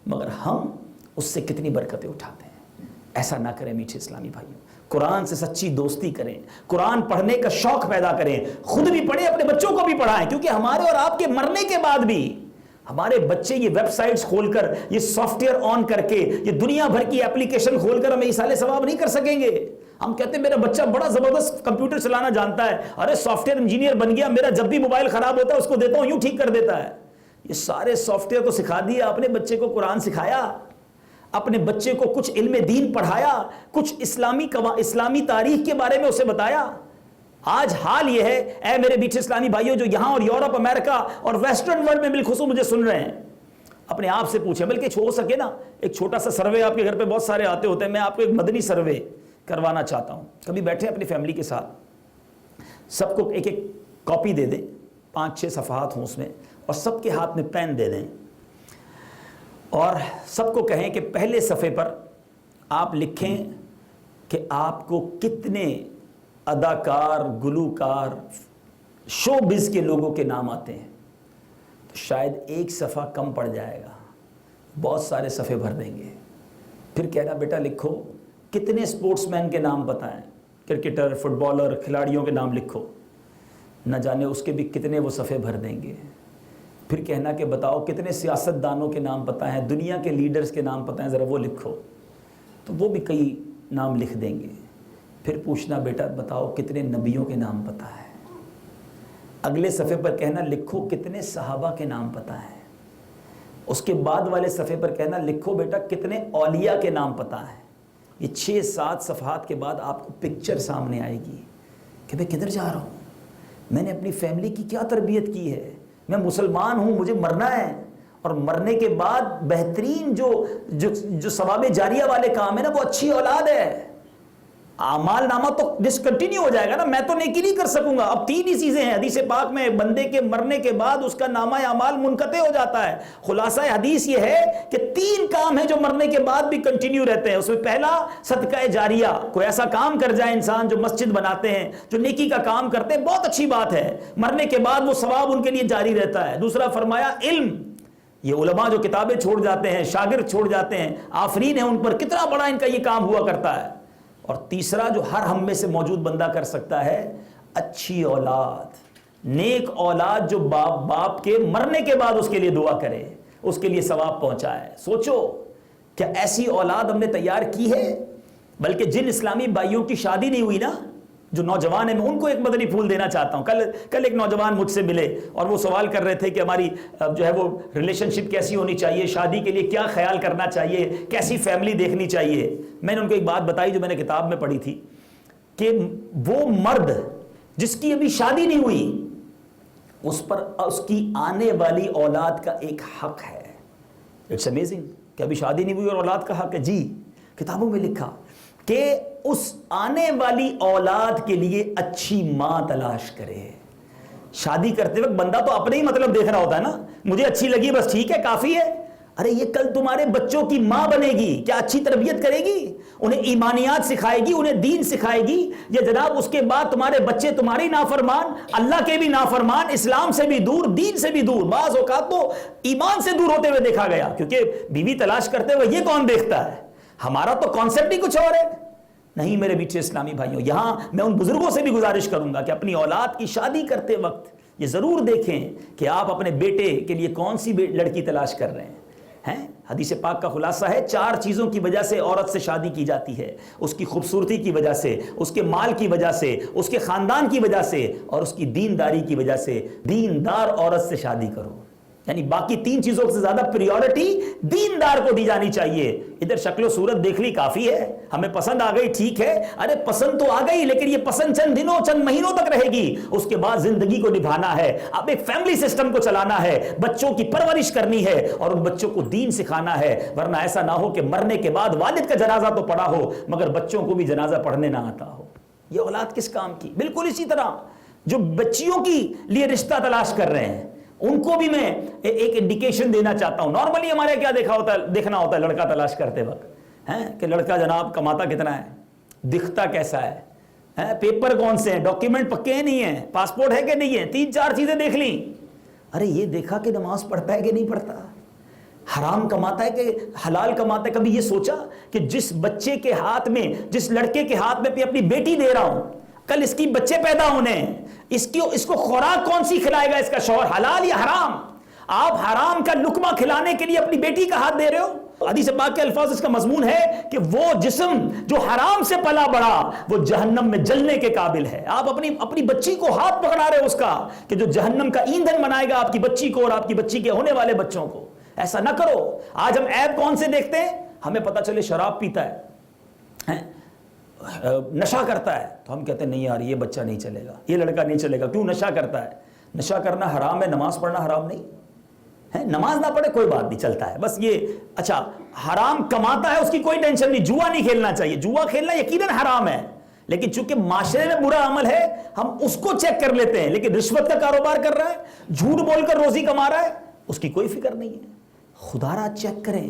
مگر ہم اس سے کتنی برکتیں اٹھاتے ہیں. ایسا نہ کریں میٹھے اسلامی بھائیوں, قرآن سے سچی دوستی کریں, قرآن پڑھنے کا شوق پیدا کریں, خود بھی پڑھیں, اپنے بچوں کو بھی پڑھائیں, کیونکہ ہمارے اور آپ کے مرنے کے بعد بھی ہمارے بچے یہ ویب سائٹس کھول کر, یہ سافٹ ویئر آن کر کے, یہ دنیا بھر کی اپلیکیشن کھول کر ہمیں ایصال ثواب نہیں کر سکیں گے. ہم کہتے ہیں میرا بچہ بڑا زبردست کمپیوٹر چلانا جانتا ہے, ارے سافٹ ویئر انجینئر بن گیا, میرا جب بھی موبائل خراب ہوتا ہے اس کو دیتا ہوں یوں ٹھیک کر دیتا ہے. یہ سارے سافٹ ویئر کو سکھا دیا, اپنے بچے کو قرآن سکھایا, اپنے بچے کو کچھ علم دین پڑھایا, کچھ اسلامی تاریخ کے بارے میں اسے بتایا. آج حال یہ ہے, اے میرے میٹھے اسلامی بھائیوں جو یہاں اور یورپ, امریکہ اور ویسٹرن ورلڈ میں بالخصوص مجھے سن رہے ہیں, اپنے آپ سے پوچھیں, بلکہ ہو سکے نا ایک چھوٹا سا سروے, آپ کے گھر پہ بہت سارے آتے ہوتے ہیں, میں آپ کو ایک مدنی سروے کروانا چاہتا ہوں. کبھی بیٹھے اپنی فیملی کے ساتھ, سب کو ایک کاپی دے دیں, 5-6 صفحات ہوں اس میں, اور سب کے ہاتھ میں پین دے دیں, اور سب کو کہیں کہ پہلے صفحے پر آپ لکھیں کہ آپ کو کتنے اداکار, گلوکار, شو بز کے لوگوں کے نام آتے ہیں. تو شاید ایک صفحہ کم پڑ جائے گا, بہت سارے صفحے بھر دیں گے. پھر کہنا بیٹا لکھو کتنے سپورٹس مین کے نام بتائیں, کرکٹر, فٹ بالر, کھلاڑیوں کے نام لکھو, نہ جانے اس کے بھی کتنے وہ صفحے بھر دیں گے. پھر کہنا کہ بتاؤ کتنے سیاست دانوں کے نام پتہ ہیں, دنیا کے لیڈرز کے نام پتہ ہیں, ذرا وہ لکھو, تو وہ بھی کئی نام لکھ دیں گے. پھر پوچھنا بیٹا بتاؤ کتنے نبیوں کے نام پتہ ہے. اگلے صفحے پر کہنا لکھو کتنے صحابہ کے نام پتہ ہیں. اس کے بعد والے صفحے پر کہنا لکھو بیٹا کتنے اولیاء کے نام پتہ ہیں. یہ 6-7 صفحات کے بعد آپ کو پکچر سامنے آئے گی کہ میں کدھر جا رہا ہوں, میں نے اپنی فیملی کی کیا تربیت کی ہے, میں مسلمان ہوں, مجھے مرنا ہے, اور مرنے کے بعد بہترین جو ثواب جاریہ والے کام ہے نا وہ اچھی اولاد ہے. اعمال نامہ تو ڈسکنٹینیو ہو جائے گا نا, میں تو نیکی نہیں کر سکوں گا. اب 3 ہی چیزیں ہیں حدیث پاک میں, بندے کے مرنے کے بعد اس کا نامہ اعمال منقطع ہو جاتا ہے. خلاصہ حدیث یہ ہے کہ 3 کام ہیں جو مرنے کے بعد بھی کنٹینیو رہتے ہیں. اس میں پہلا صدقہ جاریہ, کوئی ایسا کام کر جائے انسان, جو مسجد بناتے ہیں, جو نیکی کا کام کرتے ہیں, بہت اچھی بات ہے, مرنے کے بعد وہ ثواب ان کے لیے جاری رہتا ہے. دوسرا فرمایا علم, یہ علماء جو کتابیں چھوڑ جاتے ہیں, شاگرد چھوڑ جاتے ہیں, آفرین ہیں ان پر, کتنا بڑا ان کا یہ کام ہوا کرتا ہے. اور تیسرا جو ہر ہم میں سے موجود بندہ کر سکتا ہے, اچھی اولاد, نیک اولاد جو باپ کے مرنے کے بعد اس کے لیے دعا کرے, اس کے لیے ثواب پہنچائے. سوچو کیا ایسی اولاد ہم نے تیار کی ہے؟ بلکہ جن اسلامی بھائیوں کی شادی نہیں ہوئی نا, جو نوجوان ہیں, میں ان کو ایک مدنی پھول دینا چاہتا ہوں. کل ایک نوجوان مجھ سے ملے اور وہ سوال کر رہے تھے کہ ہماری جو ہے وہ ریلیشن شپ کیسی ہونی چاہیے, شادی کے لیے کیا خیال کرنا چاہیے, کیسی فیملی دیکھنی چاہیے. میں نے ان کو ایک بات بتائی جو میں نے کتاب میں پڑھی تھی, کہ وہ مرد جس کی ابھی شادی نہیں ہوئی, اس پر اس کی آنے والی اولاد کا ایک حق ہے. اٹس امیزنگ کہ ابھی شادی نہیں ہوئی اور اولاد کا حق ہے. جی, کتابوں میں لکھا کہ اس آنے والی اولاد کے لیے اچھی ماں تلاش کرے. شادی کرتے وقت بندہ تو اپنے ہی مطلب دیکھ رہا ہوتا ہے نا, مجھے اچھی لگی بس ٹھیک ہے, کافی ہے. ارے یہ کل تمہارے بچوں کی ماں بنے گی، کیا اچھی تربیت کرے گی، انہیں ایمانیات سکھائے گی، انہیں دین سکھائے گی، یا جناب اس کے بعد تمہارے بچے تمہاری نافرمان، اللہ کے بھی نافرمان، اسلام سے بھی دور، دین سے بھی دور، بعض اوقات تو ایمان سے دور ہوتے ہوئے دیکھا گیا، کیونکہ بیوی تلاش کرتے ہوئے یہ کون دیکھتا ہے، ہمارا تو کانسیپٹ ہی کچھ اور ہے۔ نہیں میرے میٹھے اسلامی بھائیوں، یہاں میں ان بزرگوں سے بھی گزارش کروں گا کہ اپنی اولاد کی شادی کرتے وقت یہ ضرور دیکھیں کہ آپ اپنے بیٹے کے لیے کون سی لڑکی تلاش کر رہے ہیں۔ حدیث پاک کا خلاصہ ہے 4 چیزوں کی وجہ سے عورت سے شادی کی جاتی ہے، اس کی خوبصورتی کی وجہ سے، اس کے مال کی وجہ سے، اس کے خاندان کی وجہ سے، اور اس کی دینداری کی وجہ سے۔ دیندار عورت سے شادی کرو، یعنی باقی 3 چیزوں سے زیادہ پریورٹی دیندار کو دی جانی چاہیے۔ ادھر شکل و صورت دیکھ لی کافی ہے، ہمیں پسند آ گئی ٹھیک ہے، ارے پسند تو آ گئی لیکن یہ پسند چند دنوں چند مہینوں تک رہے گی، اس کے بعد زندگی کو نبھانا ہے، اب ایک فیملی سسٹم کو چلانا ہے، بچوں کی پرورش کرنی ہے اور ان بچوں کو دین سکھانا ہے، ورنہ ایسا نہ ہو کہ مرنے کے بعد والد کا جنازہ تو پڑھا ہو مگر بچوں کو بھی جنازہ پڑھنے نہ آتا ہو۔ یہ اولاد کس کام کی؟ بالکل اسی طرح جو بچیوں کی لیے رشتہ تلاش کر رہے ہیں ان کو بھی میں ایک انڈیکیشن دینا چاہتا ہوں۔ نارملی ہمارے کیا دیکھنا ہوتا ہے لڑکا تلاش کرتے وقت کہ لڑکا جناب کماتا کتنا ہے، دکھتا کیسا ہے، پیپر کون سے ہیں، ڈاکیومنٹ پکے ہیں نہیں ہیں، پاسپورٹ ہے کہ نہیں ہے، 3-4 چیزیں دیکھ لیں۔ ارے یہ دیکھا کہ نماز پڑھتا ہے کہ نہیں پڑھتا، حرام کماتا ہے کہ حلال کماتا ہے۔ کبھی یہ سوچا کہ جس بچے کے ہاتھ میں، جس لڑکے کے ہاتھ میں اپنی بیٹی دے رہا ہوں، کل اس کی بچے پیدا ہونے ہیں، اس کو خوراک کون سی کھلائے گا اس کا شوہر، حلال یا حرام؟ آپ حرام کا لقمہ کھلانے کے لیے اپنی بیٹی کا ہاتھ دے رہے ہو۔ حدیث پاک کے الفاظ اس کا مضمون ہے کہ وہ جسم جو حرام سے پلا بڑا وہ جہنم میں جلنے کے قابل ہے۔ آپ اپنی بچی کو ہاتھ پکڑا رہے ہو اس کا کہ جو جہنم کا ایندھن بنائے گا آپ کی بچی کو اور آپ کی بچی کے ہونے والے بچوں کو۔ ایسا نہ کرو۔ آج ہم عیب کون سے دیکھتے ہیں؟ ہمیں پتہ چلے شراب پیتا ہے، نشہ کرتا ہے، تو ہم کہتے ہیں نہیں یار یہ بچہ نہیں چلے گا، یہ لڑکا نہیں چلے گا۔ کیوں؟ نشہ کرتا ہے۔ نشہ کرنا حرام ہے، نماز پڑھنا حرام نہیں ہے؟ نماز نہ پڑھے کوئی بات نہیں، چلتا ہے، بس یہ اچھا حرام کماتا ہے اس کی کوئی ٹینشن نہیں، جوا نہیں کھیلنا چاہیے، جوا کھیلنا یقیناً حرام ہے، لیکن چونکہ معاشرے میں برا عمل ہے ہم اس کو چیک کر لیتے ہیں، لیکن رشوت کا کاروبار کر رہا ہے، جھوٹ بول کر روزی کما رہا ہے، اس کی کوئی فکر نہیں ہے۔ خدا را چیک کریں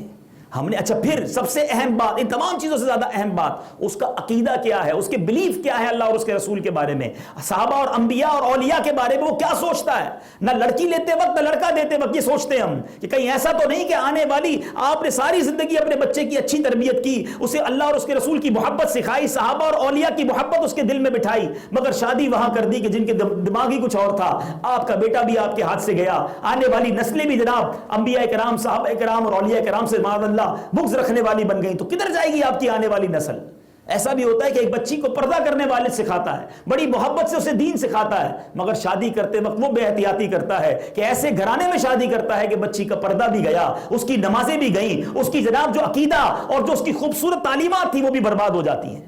ہم نے۔ اچھا پھر سب سے اہم بات، ان تمام چیزوں سے زیادہ اہم بات، اس کا عقیدہ کیا ہے، اس کے بلیف کیا ہے اللہ اور اس کے رسول کے بارے میں، صحابہ اور انبیاء اور اولیاء کے بارے میں وہ کیا سوچتا ہے۔ نہ لڑکی لیتے وقت نہ لڑکا دیتے وقت یہ سوچتے ہیں ہم کہ کہیں ایسا تو نہیں کہ آنے والی آپ نے ساری زندگی اپنے بچے کی اچھی تربیت کی، اسے اللہ اور اس کے رسول کی محبت سکھائی، صحابہ اور اولیاء کی محبت اس کے دل میں بٹھائی، مگر شادی وہاں کر دی کہ جن کے دماغ ہی کچھ اور تھا۔ آپ کا بیٹا بھی آپ کے ہاتھ سے گیا، آنے والی نسلیں بھی جناب انبیاء کرام، صحابہ کرام اور اولیاء کرام سے معاذ اللہ بغض رکھنے والی بن گئی، تو کدھر جائے گی آپ کی آنے والی نسل؟ ایسا بھی ہوتا ہے کہ ایک بچی کو پردہ کرنے والے سکھاتا ہے، بڑی محبت سے اسے دین سکھاتا ہے، مگر شادی کرتے وقت وہ بے احتیاطی کرتا ہے کہ ایسے گھرانے میں شادی کرتا ہے کہ بچی کا پردہ بھی گیا، اس کی نمازیں بھی گئیں، اس کی جناب جو عقیدہ اور جو اس کی خوبصورت تعلیمات تھی وہ بھی برباد ہو جاتی ہیں۔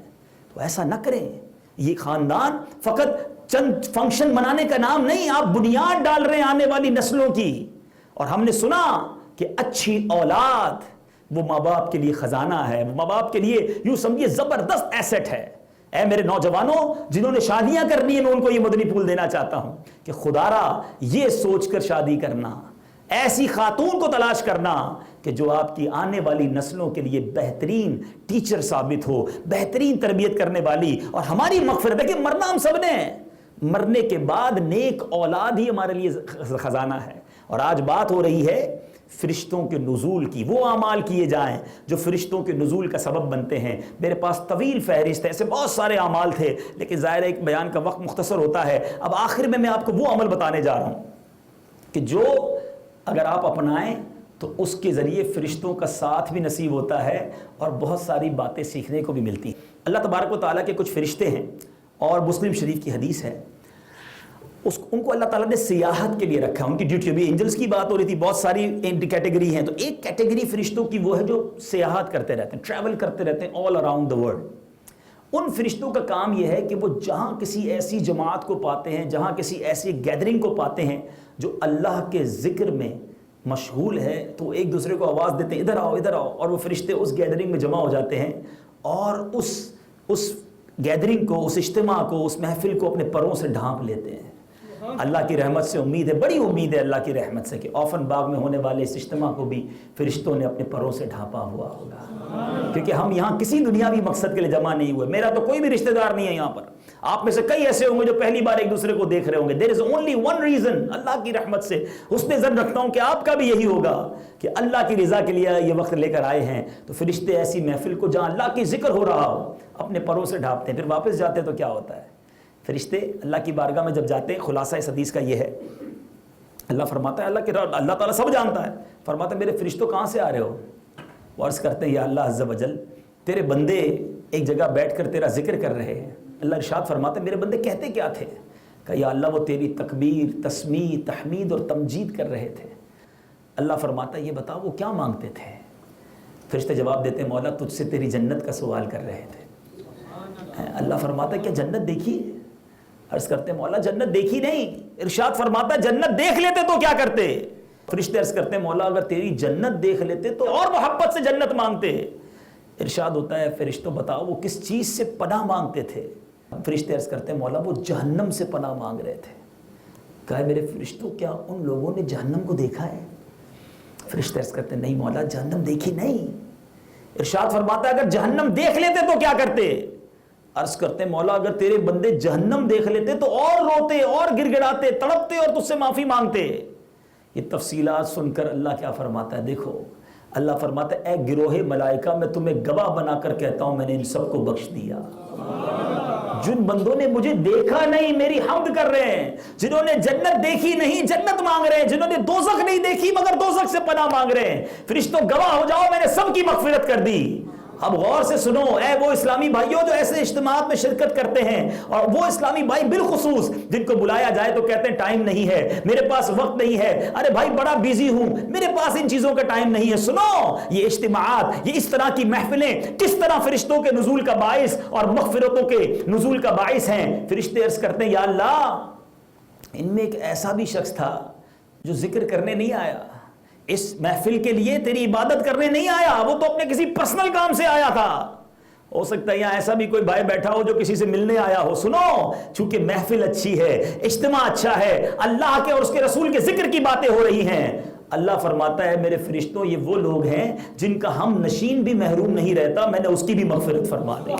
تو ایسا نہ کریں۔ یہ خاندان فقط چند فنکشن منانے کا نام نہیں، آپ بنیاد ڈال رہے ہیں آنے والی نسلوں کی۔ اور ہم نے سنا کہ اچھی اولاد وہ ماں باپ کے لیے خزانہ ہے، وہ ماں باپ کے لیے یوں سمجھیے زبردست ایسٹ ہے۔ اے میرے نوجوانوں جنہوں نے شادیاں کرنی ہیں، میں ان کو یہ مدنی پھول دینا چاہتا ہوں کہ خدا را یہ سوچ کر شادی کرنا، ایسی خاتون کو تلاش کرنا کہ جو آپ کی آنے والی نسلوں کے لیے بہترین ٹیچر ثابت ہو، بہترین تربیت کرنے والی، اور ہماری مغفرت ہے کہ مرنا ہم سب نے، مرنے کے بعد نیک اولاد ہی ہمارے لیے خزانہ ہے۔ اور آج بات ہو رہی ہے فرشتوں کے نزول کی، وہ اعمال کیے جائیں جو فرشتوں کے نزول کا سبب بنتے ہیں۔ میرے پاس طویل فہرست ہے، ایسے بہت سارے اعمال تھے، لیکن ظاہر ہے ایک بیان کا وقت مختصر ہوتا ہے۔ اب آخر میں آپ کو وہ عمل بتانے جا رہا ہوں کہ جو اگر آپ اپنائیں تو اس کے ذریعے فرشتوں کا ساتھ بھی نصیب ہوتا ہے اور بہت ساری باتیں سیکھنے کو بھی ملتی ہیں۔ اللہ تبارک و تعالیٰ کے کچھ فرشتے ہیں، اور مسلم شریف کی حدیث ہے، ان کو اللہ تعالیٰ نے سیاحت کے لیے رکھا، ان کی ڈیوٹی۔ ابھی اینجلز کی بات ہو رہی تھی، بہت ساری کیٹیگری ہیں، تو ایک کیٹیگری فرشتوں کی وہ ہے جو سیاحت کرتے رہتے ہیں، ٹریول کرتے رہتے ہیں آل اراؤنڈ دا ورلڈ۔ ان فرشتوں کا کام یہ ہے کہ وہ جہاں کسی ایسی جماعت کو پاتے ہیں، جہاں کسی ایسی گیدرنگ کو پاتے ہیں جو اللہ کے ذکر میں مشغول ہے، تو ایک دوسرے کو آواز دیتے ہیں ادھر آؤ ادھر آؤ، اور وہ فرشتے اس گیدرنگ میں جمع ہو جاتے ہیں اور اس گیدرنگ کو، اس اجتماع کو، اس محفل کو اپنے پروں سے ڈھانپ لیتے ہیں۔ اللہ کی رحمت سے امید ہے, بڑی امید ہے اللہ کی رحمت سے کہ اوفن باغ میں ہونے والے اس اجتماع کو بھی فرشتوں نے اپنے پروں سے ڈھانپا ہوا ہوگا, کیونکہ ہم یہاں کسی دنیاوی مقصد کے لیے جمع نہیں ہوئے. میرا تو کوئی بھی رشتہ دار نہیں ہے یہاں پر. آپ میں سے کئی ایسے ہوں گے جو پہلی بار ایک دوسرے کو دیکھ رہے ہوں گے. دیر از اونلی ون ریزن, اللہ کی رحمت سے حسن ظن رکھتا ہوں کہ آپ کا بھی یہی ہوگا کہ اللہ کی رضا کے لیے یہ وقت لے کر آئے ہیں. تو فرشتے ایسی محفل کو جہاں اللہ کی ذکر ہو رہا ہو اپنے پروں سے ڈھانپتے ہیں, پھر واپس جاتے ہیں تو کیا ہوتا ہے؟ فرشتے اللہ کی بارگاہ میں جب جاتے ہیں, خلاصہ اس حدیث کا یہ ہے, اللہ فرماتا ہے, اللہ تعالیٰ سب جانتا ہے, فرماتا ہے میرے فرشتوں کہاں سے آ رہے ہو؟ وہ عرض کرتے ہیں یا اللہ عز و جل تیرے بندے ایک جگہ بیٹھ کر تیرا ذکر کر رہے ہیں. اللہ ارشاد فرماتا ہے میرے بندے کہتے کیا تھے؟ کہ یا اللہ وہ تیری تکبیر, تسمیح, تحمید اور تمجید کر رہے تھے. اللہ فرماتا ہے یہ بتا وہ کیا مانگتے تھے؟ فرشتے جواب دیتے ہیں مولا تجھ سے تیری جنت کا سوال کر رہے تھے. اللہ فرماتا ہے کیا جنت دیکھی؟ عرض کرتے ہیں مولا جنت دیکھی نہیں. ارشاد فرماتا ہے جنت دیکھ لیتے تو کیا کرتے؟ فرشتے عرض کرتے ہیں مولا اگر تیری جنت دیکھ لیتے تو اور محبت سے جنت مانگتے. ارشاد ہوتا ہے فرشتوں بتاؤ وہ کس چیز سے پناہ مانگتے تھے؟ فرشتے عرض کرتے ہیں مولا وہ جہنم سے پناہ مانگ رہے تھے. کہا میرے فرشتوں کیا ان لوگوں نے جہنم کو دیکھا ہے؟ فرشتے عرض کرتے ہیں نہیں مولا جہنم دیکھی نہیں. ارشاد فرماتا ہے اگر جہنم دیکھ لیتے تو کیا کرتے؟ عرض کرتے ہیں مولا اگر تیرے بندے جہنم دیکھ لیتے تو اور روتے اور گر گڑاتے, تڑپتے اور تجھ سے معافی مانگتے. یہ تفصیلات سن کر اللہ کیا فرماتا ہے دیکھو, اللہ فرماتا ہے اے گروہ ملائکہ میں تمہیں گواہ بنا کر کہتا ہوں میں نے ان سب کو بخش دیا. جن بندوں نے مجھے دیکھا نہیں میری حمد کر رہے ہیں, جنہوں نے جنت دیکھی نہیں جنت مانگ رہے ہیں, جنہوں نے دوزخ نہیں دیکھی مگر دوزخ سے پناہ مانگ رہے ہیں, فرشتوں گواہ ہو جاؤ میں نے سب کی مغفرت کر دی. اب غور سے سنو اے وہ اسلامی بھائیوں جو ایسے اجتماعات میں شرکت کرتے ہیں, اور وہ اسلامی بھائی بالخصوص جن کو بلایا جائے تو کہتے ہیں ٹائم نہیں ہے, میرے پاس وقت نہیں ہے, ارے بھائی بڑا بیزی ہوں, میرے پاس ان چیزوں کا ٹائم نہیں ہے. سنو یہ اجتماعات, یہ اس طرح کی محفلیں کس طرح فرشتوں کے نزول کا باعث اور مغفرتوں کے نزول کا باعث ہیں. فرشتے عرض کرتے ہیں یا اللہ ان میں ایک ایسا بھی شخص تھا جو ذکر کرنے نہیں آیا, اس محفل کے لیے تیری عبادت کرنے نہیں آیا, وہ تو اپنے کسی پرسنل کام سے آیا تھا. ہو سکتا ہے یہاں ایسا بھی کوئی بھائی بیٹھا ہو جو کسی سے ملنے آیا ہو. سنو چونکہ محفل اچھی ہے, اجتماع اچھا ہے, اللہ کے اور اس کے رسول کے ذکر کی باتیں ہو رہی ہیں, اللہ فرماتا ہے میرے فرشتوں یہ وہ لوگ ہیں جن کا ہم نشین بھی محروم نہیں رہتا, میں نے اس کی بھی مغفرت فرما دی.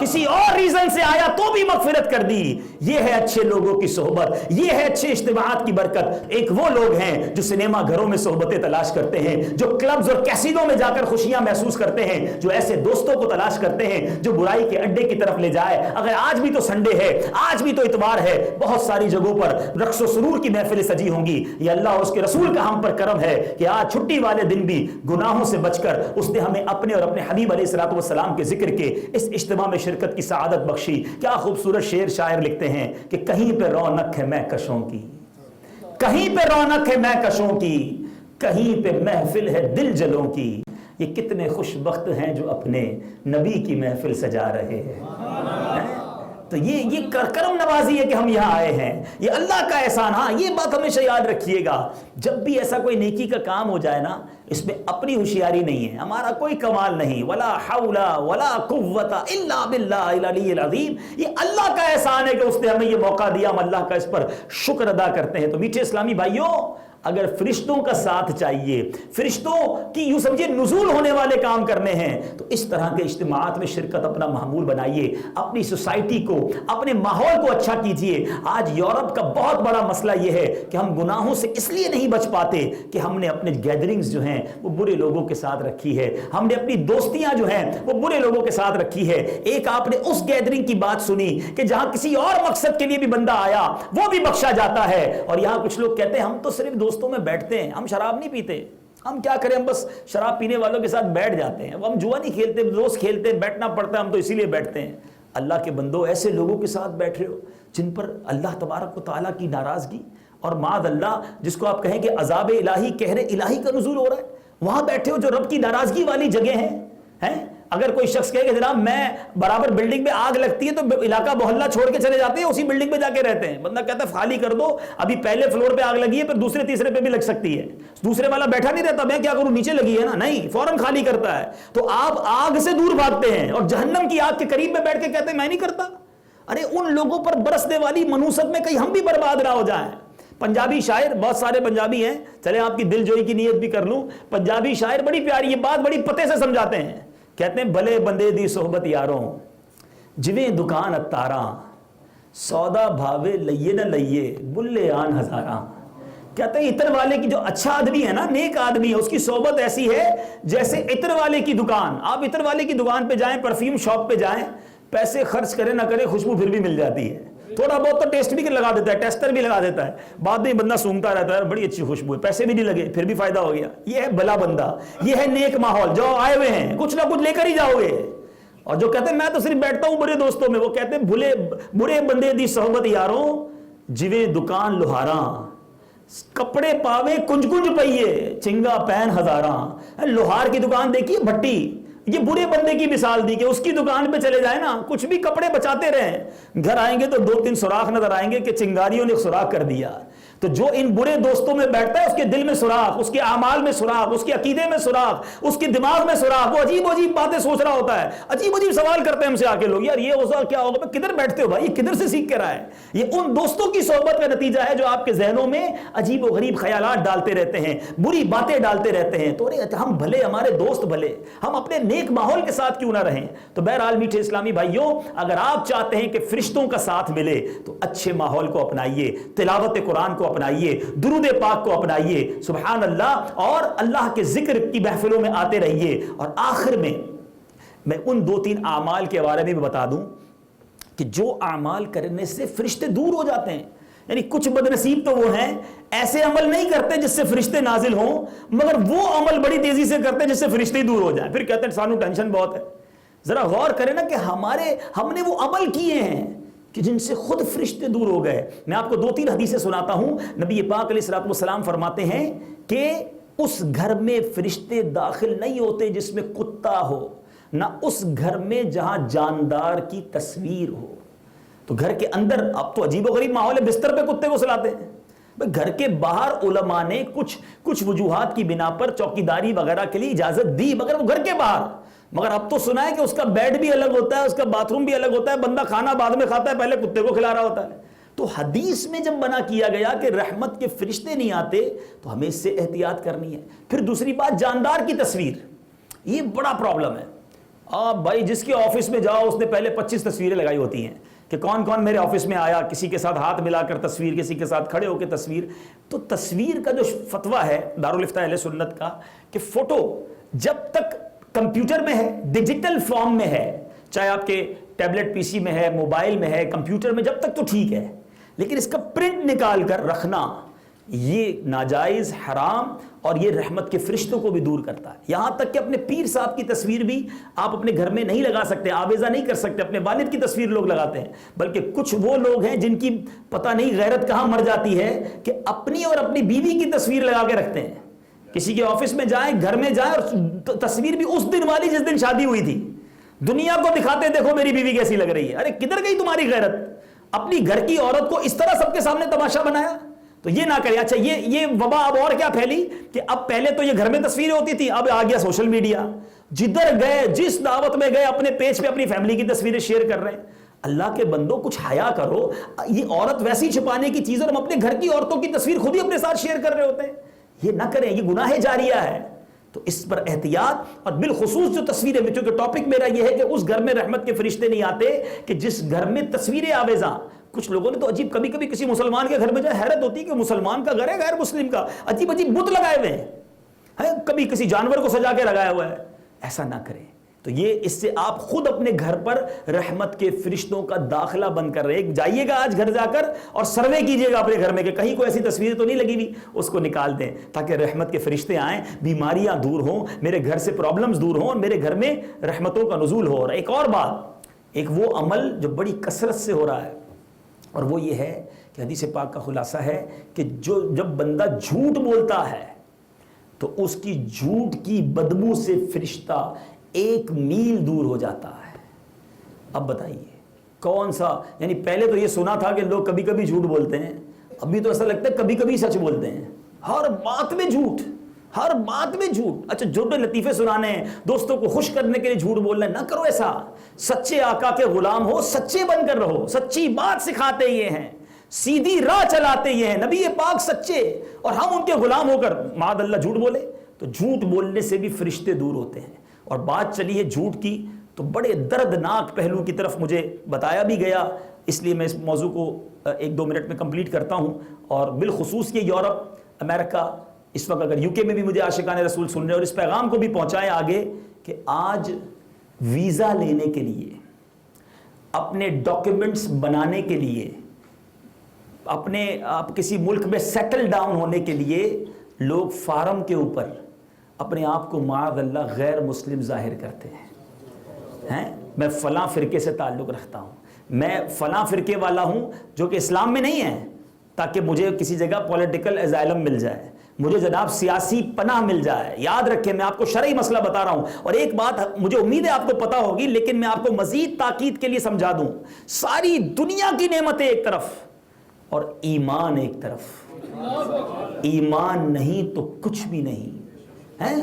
کسی اور ریزن سے آیا تو بھی مغفرت کر دی. یہ ہے اچھے لوگوں کی صحبت, یہ ہے اچھے اجتماعات کی برکت. ایک وہ لوگ ہیں جو سنیما گھروں میں صحبتیں تلاش کرتے ہیں, جو کلبز اور کیسینوں میں جا کر خوشیاں محسوس کرتے ہیں, جو ایسے دوستوں کو تلاش کرتے ہیں جو برائی کے اڈے کی طرف لے جائے. اگر آج بھی تو سنڈے ہے, آج بھی تو اتوار ہے, بہت ساری جگہوں پر رقص و سرور کی محفلیں سجی ہوں گی. یہ اللہ اور اس کے رسول کا ہم پر کرم ہے کہ آج چھٹی والے دن بھی گناہوں سے بچ کر اس نے ہمیں اپنے اور اپنے حبیب علیہ الصلوۃ والسلام کے ذکر کے اس اجتماع میں شرکت کی سعادت بخشی. کیا خوبصورت شعر شاعر لکھتے ہیں کہ کہیں پہ رونق ہے مہکشوں کی, کہیں پہ رونق ہے مہکشوں کی, کہیں پہ محفل ہے دل جلوں کی. یہ کتنے خوش بخت ہیں جو اپنے نبی کی محفل سجا رہے ہیں. تو یہ کرم نوازی ہے کہ ہم یہاں آئے ہیں, یہ اللہ کا احسان. ہاں یہ بات ہمیشہ یاد رکھیے گا, جب بھی ایسا کوئی نیکی کا کام ہو جائے نا, اس میں اپنی ہوشیاری نہیں ہے, ہمارا کوئی کمال نہیں, ولا حول ولا قوت الا باللہ العلی العظیم. یہ اللہ کا احسان ہے کہ اس نے ہمیں یہ موقع دیا, ہم اللہ کا اس پر شکر ادا کرتے ہیں. تو میٹھے اسلامی بھائیوں, اگر فرشتوں کا ساتھ چاہیے, فرشتوں کی یوں سمجھے نزول ہونے والے کام کرنے ہیں, تو اس طرح کے اجتماعات میں شرکت اپنا معمول بنائیے, اپنی سوسائٹی کو, اپنے ماحول کو اچھا کیجیے. آج یورپ کا بہت بڑا مسئلہ یہ ہے کہ ہم گناہوں سے اس لیے نہیں بچ پاتے کہ ہم نے اپنے گیدرنگز جو ہیں وہ برے لوگوں کے ساتھ رکھی ہے, ہم نے اپنی دوستیاں جو ہیں وہ برے لوگوں کے ساتھ رکھی ہے. ایک آپ نے اس گیدرنگ کی بات سنی کہ جہاں کسی اور مقصد کے لیے بھی بندہ آیا وہ بھی بخشا جاتا ہے, اور یہاں کچھ لوگ کہتے ہیں ہم تو صرف دوستوں میں بیٹھتے ہیں, ہم شراب نہیں پیتے, ہم کیا کریں, ہم بس شراب پینے والوں کے ساتھ بیٹھ جاتے ہیں, ہم جوا نہیں کھیلتے, دوست کھیلتے ہیں, بیٹھنا پڑتا ہے, ہم تو اسی لیے بیٹھتے ہیں. اللہ کے بندو, ایسے لوگوں کے ساتھ بیٹھ رہے ہو جن پر اللہ تبارک و تعالیٰ کی ناراضگی اور معاذ اللہ جس کو آپ کہیں کہ عذاب الہی, قہر الہی کا نزول ہو رہا ہے, وہاں بیٹھے ہو جو رب کی ناراضگی والی جگہ ہیں. اگر کوئی شخص کہے کہ جناب میں برابر بلڈنگ میں آگ لگتی ہے تو علاقہ محلہ چھوڑ کے چلے جاتے ہیں, اسی بلڈنگ میں جا کے رہتے ہیں. بندہ کہتا ہے خالی کر دو, ابھی پہلے فلور پہ آگ لگی ہے, پھر دوسرے تیسرے پہ بھی لگ سکتی ہے, دوسرے والا بیٹھا نہیں رہتا میں کیا کروں نیچے لگی ہے نا, نہیں, فوراً خالی کرتا ہے. تو آپ آگ سے دور بھاگتے ہیں اور جہنم کی آگ کے قریب میں بیٹھ کے کہتے ہیں میں نہیں کرتا. ارے ان لوگوں پر برسنے والی منوست میں کہیں ہم بھی برباد نہ ہو جائیں. پنجابی شاعر، بہت سارے پنجابی ہیں، چلے آپ کی دل جوئی کی نیت بھی کر لوں. پنجابی شاعر بڑی پیاری یہ بات بڑی پتے سے سمجھاتے ہیں. کہتے ہیں بھلے بندے دی صحبت یاروں جویں دکان اتاراں سودا بھاوے لئیے نہ لئیے بلے آن ہزاراں. کہتے ہیں عطر والے کی جو اچھا آدمی ہے نا، نیک آدمی ہے، اس کی صحبت ایسی ہے جیسے عطر والے کی دکان. آپ عطر والے کی دکان پہ جائیں، پرفیوم شاپ پہ جائیں، پیسے خرچ کریں نہ کریں خوشبو پھر بھی مل جاتی ہے. تھوڑا بہت تو ٹیسٹ بھی لگا دیتا ہے، ٹیسٹر بھی لگا دیتا ہے، بعد میں بندہ سونگتا رہتا ہے بڑی اچھی خوشبو ہے، پیسے بھی نہیں لگے پھر بھی فائدہ ہو گیا. یہ ہے بھلا بندہ، یہ ہے نیک ماحول. جو آئے ہوئے ہیں کچھ نہ کچھ لے کر ہی جاؤ گے. اور جو کہتے ہیں میں تو صرف بیٹھتا ہوں برے دوستوں میں، وہ کہتے ہیں برے بندے دی صحبت یاروں جویں دکان لوہاراں کپڑے پاوے کنج کنج پئیے چنگا پین ہزاراں. لوہار کی دکان دیکھیے، بھٹی، یہ برے بندے کی مثال دی کہ اس کی دکان پہ چلے جائیں نا، کچھ بھی کپڑے بچاتے رہیں، گھر آئیں گے تو 2-3 سوراخ نظر آئیں گے کہ چنگاریوں نے سوراخ کر دیا. تو جو ان برے دوستوں میں بیٹھتا ہے اس کے دل میں سوراخ، اس کے اعمال میں سوراخ، اس کے عقیدے میں سوراخ، اس کے دماغ میں سوراخ. وہ عجیب عجیب باتیں سوچ رہا ہوتا ہے، عجیب عجیب سوال کرتے ہیں ہم سے آ کے لوگ، یار یہ ہوگا کیا ہوگا. کدھر بیٹھتے ہو بھائی، یہ کدھر سے سیکھ کر آئے؟ یہ ان دوستوں کی صحبت کا نتیجہ ہے جو آپ کے ذہنوں میں عجیب و غریب خیالات ڈالتے رہتے ہیں، بری باتیں ڈالتے رہتے ہیں. تو ہم بھلے، ہمارے دوست بھلے، ہم اپنے نیک ماحول کے ساتھ کیوں نہ رہیں. تو بہرحال میٹھے اسلامی بھائیوں، اگر آپ چاہتے ہیں کہ فرشتوں کا ساتھ ملے تو اچھے ماحول کو اپنائیے، تلاوت قرآن کو اپنائیے، درود پاک کو اپنائیے، سبحان اللہ، اور اللہ کے ذکر کی محفلوں میں آتے رہیے. اور آخر میں ان 2-3 اعمال کے بارے میں بھی بتا دوں کہ جو اعمال کرنے سے فرشتے دور ہو جاتے ہیں. یعنی کچھ بدنصیب تو وہ ہیں ایسے عمل نہیں کرتے جس سے فرشتے نازل ہوں، مگر وہ عمل بڑی تیزی سے کرتے ہیں جس سے فرشتے دور ہو جائیں. پھر کہتے ہیں سانو ٹینشن بہت ہے. ذرا غور کریں نا کہ ہم نے وہ عمل کیے ہیں کہ جن سے خود فرشتے دور ہو گئے. میں آپ کو 2-3 حدیثیں سناتا ہوں. نبی پاک علیہ الصلوۃ والسلام فرماتے ہیں کہ اس گھر میں فرشتے داخل نہیں ہوتے جس میں کتا ہو، نہ اس گھر میں جہاں جاندار کی تصویر ہو. تو گھر کے اندر اب تو عجیب و غریب ماحول ہے، بستر پہ کتے کو سلاتے ہیں. گھر کے باہر علماء نے کچھ وجوہات کی بنا پر چوکیداری وغیرہ کے لیے اجازت دی، مگر وہ گھر کے باہر. مگر اب تو سنا ہے کہ اس کا بیڈ بھی الگ ہوتا ہے، اس کا باتھ روم بھی الگ ہوتا ہے، بندہ کھانا بعد میں کھاتا ہے، پہلے کتے کو کھلا رہا ہوتا ہے. تو حدیث میں جب منع کیا گیا کہ رحمت کے فرشتے نہیں آتے تو ہمیں اس سے احتیاط کرنی ہے. پھر دوسری بات، جاندار کی تصویر، یہ بڑا پرابلم ہے. آپ بھائی جس کے آفس میں جاؤ اس نے پہلے 25 تصویریں لگائی ہوتی ہیں کہ کون کون میرے آفس میں آیا، کسی کے ساتھ ہاتھ ملا کر تصویر، کسی کے ساتھ کھڑے ہو کے تصویر. تو تصویر کا جو فتویٰ ہے دارالفتہ اہل سنت کا کہ فوٹو جب تک کمپیوٹر میں ہے، ڈیجیٹل فارم میں ہے، چاہے آپ کے ٹیبلٹ پی سی میں ہے، موبائل میں ہے، کمپیوٹر میں، جب تک تو ٹھیک ہے، لیکن اس کا پرنٹ نکال کر رکھنا یہ ناجائز، حرام، اور یہ رحمت کے فرشتوں کو بھی دور کرتا ہے. یہاں تک کہ اپنے پیر صاحب کی تصویر بھی آپ اپنے گھر میں نہیں لگا سکتے، آویزہ نہیں کر سکتے. اپنے والد کی تصویر لوگ لگاتے ہیں، بلکہ کچھ وہ لوگ ہیں جن کی پتہ نہیں غیرت کہاں مر جاتی ہے کہ اپنی اور اپنی بیوی کی تصویر لگا کے رکھتے ہیں. کسی کے آفس میں جائیں، گھر میں جائیں، اور تصویر بھی اس دن والی جس دن شادی ہوئی تھی، دنیا کو دکھاتے دیکھو میری بیوی کیسی لگ رہی ہے. ارے کدھر گئی تمہاری غیرت؟ اپنی گھر کی عورت کو اس طرح سب کے سامنے تماشا بنایا. تو یہ نہ کرے. اچھا یہ وبا اب اور کیا پھیلی کہ اب پہلے تو یہ گھر میں تصویریں ہوتی تھی، اب آ گیا سوشل میڈیا. جدھر گئے، جس دعوت میں گئے، اپنے پیج پہ اپنی فیملی کی تصویریں شیئر کر رہے ہیں. اللہ کے بندوں کچھ حیا کرو. یہ عورت ویسی چھپانے کی چیز، اور ہم اپنے گھر کی عورتوں کی تصویر خود ہی اپنے ساتھ شیئر کر رہے ہوتے ہیں. یہ نہ کریں، یہ گناہ جاریہ ہے. تو اس پر احتیاط. اور بالخصوص جو تصویریں، کیونکہ ٹاپک میرا یہ ہے کہ اس گھر میں رحمت کے فرشتے نہیں آتے کہ جس گھر میں تصویریں آویزاں. کچھ لوگوں نے تو عجیب، کبھی کبھی کسی مسلمان کے گھر میں جائے حیرت ہوتی ہے کہ مسلمان کا گھر ہے، غیر مسلم کا عجیب عجیب بت لگائے ہوئے ہیں، کبھی کسی جانور کو سجا کے لگایا ہوا ہے. ایسا نہ کریں. تو یہ اس سے آپ خود اپنے گھر پر رحمت کے فرشتوں کا داخلہ بند کر رہے ہیں. جائیے گا آج گھر جا کر اور سروے کیجئے گا اپنے گھر میں کہ کہیں کوئی ایسی تصویر تو نہیں لگی ہوئی، اس کو نکال دیں تاکہ رحمت کے فرشتے آئیں، بیماریاں دور ہوں، میرے گھر سے پرابلمز دور ہوں، اور میرے گھر میں رحمتوں کا نزول ہو. اور ایک اور بات، ایک وہ عمل جو بڑی کثرت سے ہو رہا ہے، اور وہ یہ ہے کہ حدیث پاک کا خلاصہ ہے کہ جب بندہ جھوٹ بولتا ہے تو اس کی جھوٹ کی بدبو سے فرشتہ 1 میل دور ہو جاتا ہے. اب بتائیے کون سا، یعنی پہلے تو یہ سنا تھا کہ لوگ کبھی کبھی جھوٹ بولتے ہیں، ابھی تو ایسا لگتا ہے کبھی کبھی سچ بولتے ہیں. ہر بات میں جھوٹ، ہر بات میں جھوٹ. اچھا جھوٹے لطیفے سنانے ہیں, دوستوں کو خوش کرنے کے لیے جھوٹ بولنا ہے, نہ کرو ایسا. سچے آقا کے غلام ہو, سچے بن کر رہو. سچی بات سکھاتے یہ ہیں, سیدھی راہ چلاتے یہ ہیں, نبی پاک سچے, اور ہم ان کے غلام ہو کر معاذ اللہ جھوٹ بولے. تو جھوٹ بولنے سے بھی فرشتے دور ہوتے ہیں. اور بات چلی ہے جھوٹ کی, تو بڑے دردناک پہلو کی طرف مجھے بتایا بھی گیا, اس لیے میں اس موضوع کو 1-2 منٹ میں کمپلیٹ کرتا ہوں. اور بالخصوص یہ یورپ, امریکہ, اس وقت اگر UK میں بھی مجھے عاشقان رسول سن رہے ہیں, اور اس پیغام کو بھی پہنچائیں آگے کہ آج ویزا لینے کے لیے, اپنے ڈاکیومنٹس بنانے کے لیے, آپ کسی ملک میں سیٹل ڈاؤن ہونے کے لیے لوگ فارم کے اوپر اپنے آپ کو معاذ اللہ غیر مسلم ظاہر کرتے ہیں. میں فلاں فرقے سے تعلق رکھتا ہوں, میں فلاں فرقے والا ہوں, جو کہ اسلام میں نہیں ہے, تاکہ مجھے کسی جگہ پولیٹیکل ایزائلم مل جائے, مجھے جناب سیاسی پناہ مل جائے. یاد رکھیں میں آپ کو شرعی مسئلہ بتا رہا ہوں, اور ایک بات مجھے امید ہے آپ کو پتا ہوگی, لیکن میں آپ کو مزید تاکید کے لیے سمجھا دوں. ساری دنیا کی نعمتیں ایک طرف اور ایمان ایک طرف. ایمان نہیں تو کچھ بھی نہیں ہے.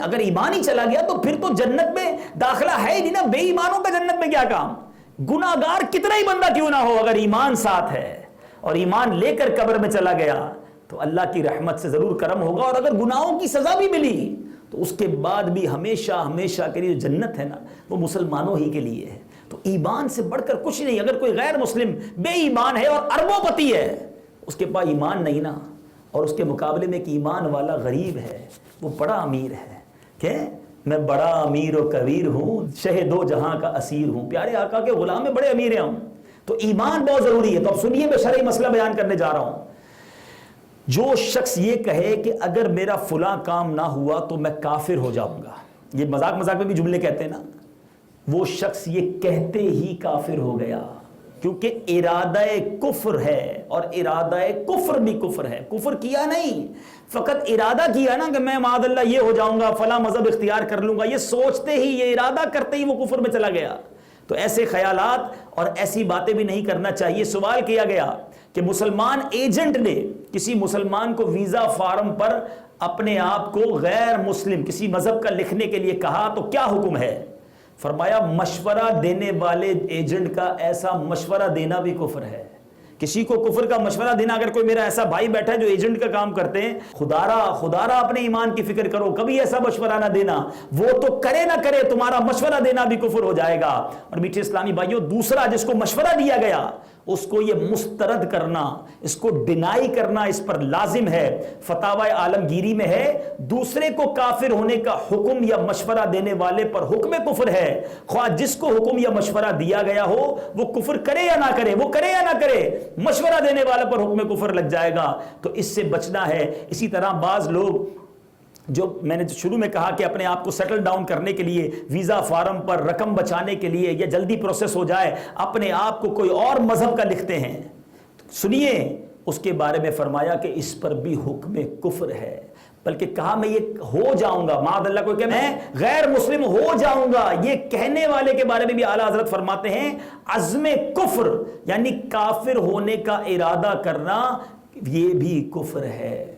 اگر ایمان ہی چلا گیا تو پھر تو جنت میں داخلہ ہے ہی نہیں نا. بے ایمانوں کا جنت میں کیا کام؟ گناہگار کتنا ہی بندہ کیوں نہ ہو, اگر ایمان ساتھ ہے اور ایمان لے کر قبر میں چلا گیا تو اللہ کی رحمت سے ضرور کرم ہوگا. اور اگر گناہوں کی سزا بھی ملی تو اس کے بعد بھی ہمیشہ ہمیشہ کے لیے جو جنت ہے نا, وہ مسلمانوں ہی کے لیے ہے. تو ایمان سے بڑھ کر کچھ نہیں. اگر کوئی غیر مسلم بے ایمان ہے اور اربوں پتی ہے, اس کے پاس ایمان نہیں نا, اور اس کے مقابلے میں ایک ایمان والا غریب ہے, وہ بڑا امیر ہے. کہ میں بڑا امیر و کبیر ہوں, شہ دو جہاں کا اسیر ہوں. پیارے آقا کے غلام میں بڑے امیر ہیں ہم. تو ایمان بہت ضروری ہے. تو اب سنیے, میں شرعی مسئلہ بیان کرنے جا رہا ہوں. جو شخص یہ کہے کہ اگر میرا فلاں کام نہ ہوا تو میں کافر ہو جاؤں گا, یہ مذاق مذاق میں بھی جملے کہتے ہیں نا, وہ شخص یہ کہتے ہی کافر ہو گیا, کیونکہ ارادہ کفر ہے, اور ارادہ کفر بھی کفر ہے. کفر کیا نہیں, فقط ارادہ کیا نا کہ میں معاذ اللہ یہ ہو جاؤں گا, فلاں مذہب اختیار کر لوں گا, یہ سوچتے ہی, یہ ارادہ کرتے ہی وہ کفر میں چلا گیا. تو ایسے خیالات اور ایسی باتیں بھی نہیں کرنا چاہیے. سوال کیا گیا کہ مسلمان ایجنٹ نے کسی مسلمان کو ویزا فارم پر اپنے آپ کو غیر مسلم کسی مذہب کا لکھنے کے لیے کہا تو کیا حکم ہے؟ فرمایا مشورہ دینے والے ایجنٹ کا ایسا مشورہ دینا بھی کفر ہے. کسی کو کفر کا مشورہ دینا, اگر کوئی میرا ایسا بھائی بیٹھا ہے جو ایجنٹ کا کام کرتے ہیں, خدارا اپنے ایمان کی فکر کرو, کبھی ایسا مشورہ نہ دینا. وہ تو کرے نہ کرے, تمہارا مشورہ دینا بھی کفر ہو جائے گا. اور میٹھے اسلامی بھائیوں, دوسرا جس کو مشورہ دیا گیا اس کو یہ مسترد کرنا, اس کو ڈینائی کرنا اس پر لازم ہے. فتاوی عالمگیری میں ہے, دوسرے کو کافر ہونے کا حکم یا مشورہ دینے والے پر حکم کفر ہے. خواہ جس کو حکم یا مشورہ دیا گیا ہو وہ کفر کرے یا نہ کرے, وہ کرے یا نہ کرے, مشورہ دینے والے پر حکم کفر لگ جائے گا. تو اس سے بچنا ہے. اسی طرح بعض لوگ جو میں نے شروع میں کہا کہ اپنے آپ کو سیٹل ڈاؤن کرنے کے لیے, ویزا فارم پر رقم بچانے کے لیے یا جلدی پروسیس ہو جائے, اپنے آپ کو کوئی اور مذہب کا لکھتے ہیں. سنیے, اس کے بارے میں فرمایا کہ اس پر بھی حکم کفر ہے. بلکہ کہا میں یہ ہو جاؤں گا, معاذ اللہ کو کہ میں غیر مسلم ہو جاؤں گا, یہ کہنے والے کے بارے میں بھی اعلیٰ حضرت فرماتے ہیں عزم کفر, یعنی کافر ہونے کا ارادہ کرنا, یہ بھی کفر ہے.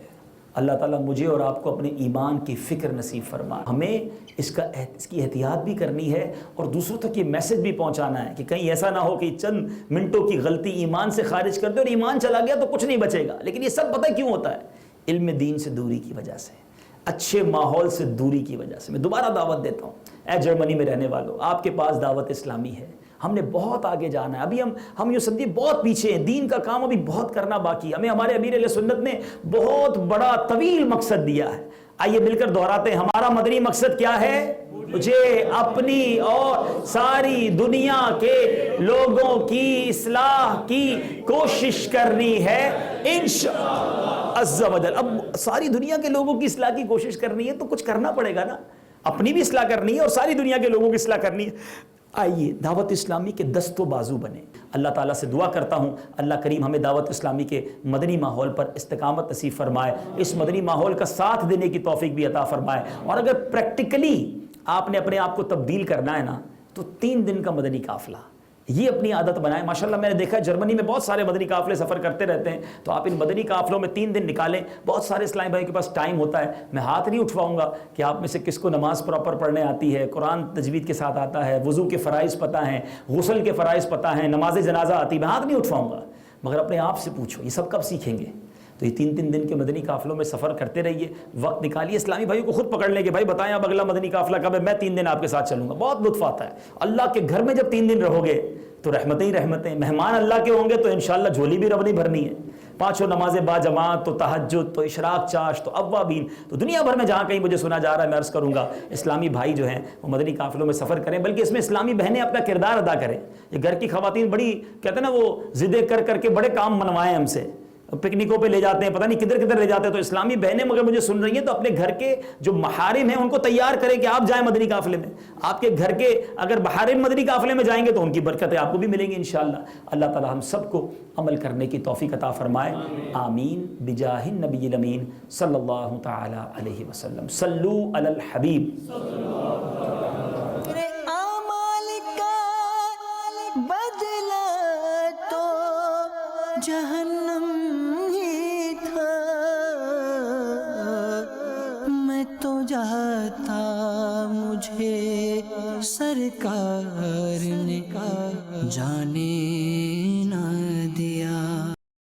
اللہ تعالیٰ مجھے اور آپ کو اپنے ایمان کی فکر نصیب فرمائے. ہمیں اس کی احتیاط بھی کرنی ہے, اور دوسروں تک یہ میسج بھی پہنچانا ہے کہ کہیں ایسا نہ ہو کہ چند منٹوں کی غلطی ایمان سے خارج کر دے اور ایمان چلا گیا تو کچھ نہیں بچے گا. لیکن یہ سب پتہ کیوں ہوتا ہے؟ علم دین سے دوری کی وجہ سے, اچھے ماحول سے دوری کی وجہ سے. میں دوبارہ دعوت دیتا ہوں, اے جرمنی میں رہنے والوں, آپ کے پاس دعوت اسلامی ہے. ہم نے بہت آگے جانا ہے. ابھی ہم یہ سمجھیے بہت پیچھے ہیں, دین کا کام ابھی بہت کرنا باقی ہے. ہمیں ہمارے امیر اہل سنت نے بہت بڑا طویل مقصد دیا ہے. آئیے مل کر دہراتے ہیں. ہمارا مدنی مقصد کیا ہے؟ مجھے اپنی اور ساری دنیا کے لوگوں کی اصلاح کی کوشش کرنی ہے انشاءاللہ عز و جل. اب ساری دنیا کے لوگوں کی اصلاح کی کوشش کرنی ہے تو کچھ کرنا پڑے گا نا. اپنی بھی اصلاح کرنی ہے اور ساری دنیا کے لوگوں کی اصلاح کرنی ہے. آئیے دعوت اسلامی کے دست و بازو بنے. اللہ تعالیٰ سے دعا کرتا ہوں اللہ کریم ہمیں دعوت اسلامی کے مدنی ماحول پر استقامت نصیب فرمائے, اس مدنی ماحول کا ساتھ دینے کی توفیق بھی عطا فرمائے. اور اگر پریکٹیکلی آپ نے اپنے آپ کو تبدیل کرنا ہے نا تو 3 دن کا مدنی قافلہ, یہ اپنی عادت بنائیں. ماشاءاللہ میں نے دیکھا ہے جرمنی میں بہت سارے مدنی قافلے سفر کرتے رہتے ہیں, تو آپ ان مدنی قافلوں میں 3 دن نکالیں. بہت سارے اسلامی بھائی کے پاس ٹائم ہوتا ہے. میں ہاتھ نہیں اٹھواؤں گا کہ آپ میں سے کس کو نماز پراپر پڑھنے آتی ہے, قرآن تجوید کے ساتھ آتا ہے, وضو کے فرائض پتہ ہیں, غسل کے فرائض پتہ ہیں, نماز جنازہ آتی ہے. میں ہاتھ نہیں اٹھواؤں گا, مگر اپنے آپ سے پوچھو یہ سب کب سیکھیں گے. تو یہ 3 دن کے مدنی قافلوں میں سفر کرتے رہیے, وقت نکالیے. اسلامی بھائیوں کو خود پکڑ لیں کہ بھائی بتائیں اب اگلا مدنی قافلہ کب ہے, میں 3 دن آپ کے ساتھ چلوں گا. بہت لطف آتا ہے. اللہ کے گھر میں جب 3 دن رہو گے تو رحمتیں ہی رحمتیں. مہمان اللہ کے ہوں گے تو انشاءاللہ جھولی بھی رب نہیں بھرنی ہے. 5 نمازیں با جماعت, تو تہجد, تو اشراق چاش, تو اوابین, تو دنیا بھر میں جہاں کہیں مجھے سنا جا رہا ہے میں عرض کروں گا اسلامی بھائی جو ہیں وہ مدنی قافلوں میں سفر کریں. بلکہ اس میں اسلامی بہنیں اپنا کردار ادا کریں. یہ گھر کی خواتین بڑی کہتے ہیں نا وہ ضدیں کر کے بڑے کام منوائیں ہم سے, پکنکوں پہ لے جاتے ہیں, پتہ نہیں کدھر لے جاتے ہیں. تو اسلامی بہنیں مگر مجھے سن رہی ہیں تو اپنے گھر کے جو محارم ہیں ان کو تیار کریں کہ آپ جائیں مدنی قافلے میں. آپ کے گھر کے اگر محارم مدنی قافلے میں جائیں گے تو ان کی برکتیں آپ کو بھی ملیں گی انشاءاللہ. اللہ تعالی ہم سب کو عمل کرنے کی توفیق عطا فرمائے. آمین بجاہ النبی الامین صلی اللہ تعالی علیہ وسلم. صلو علی الحبیب. تیرے اعمال کا بدلہ تو جہنم ہی تھا. میں تو جاتا مجھے سرکار نے جانے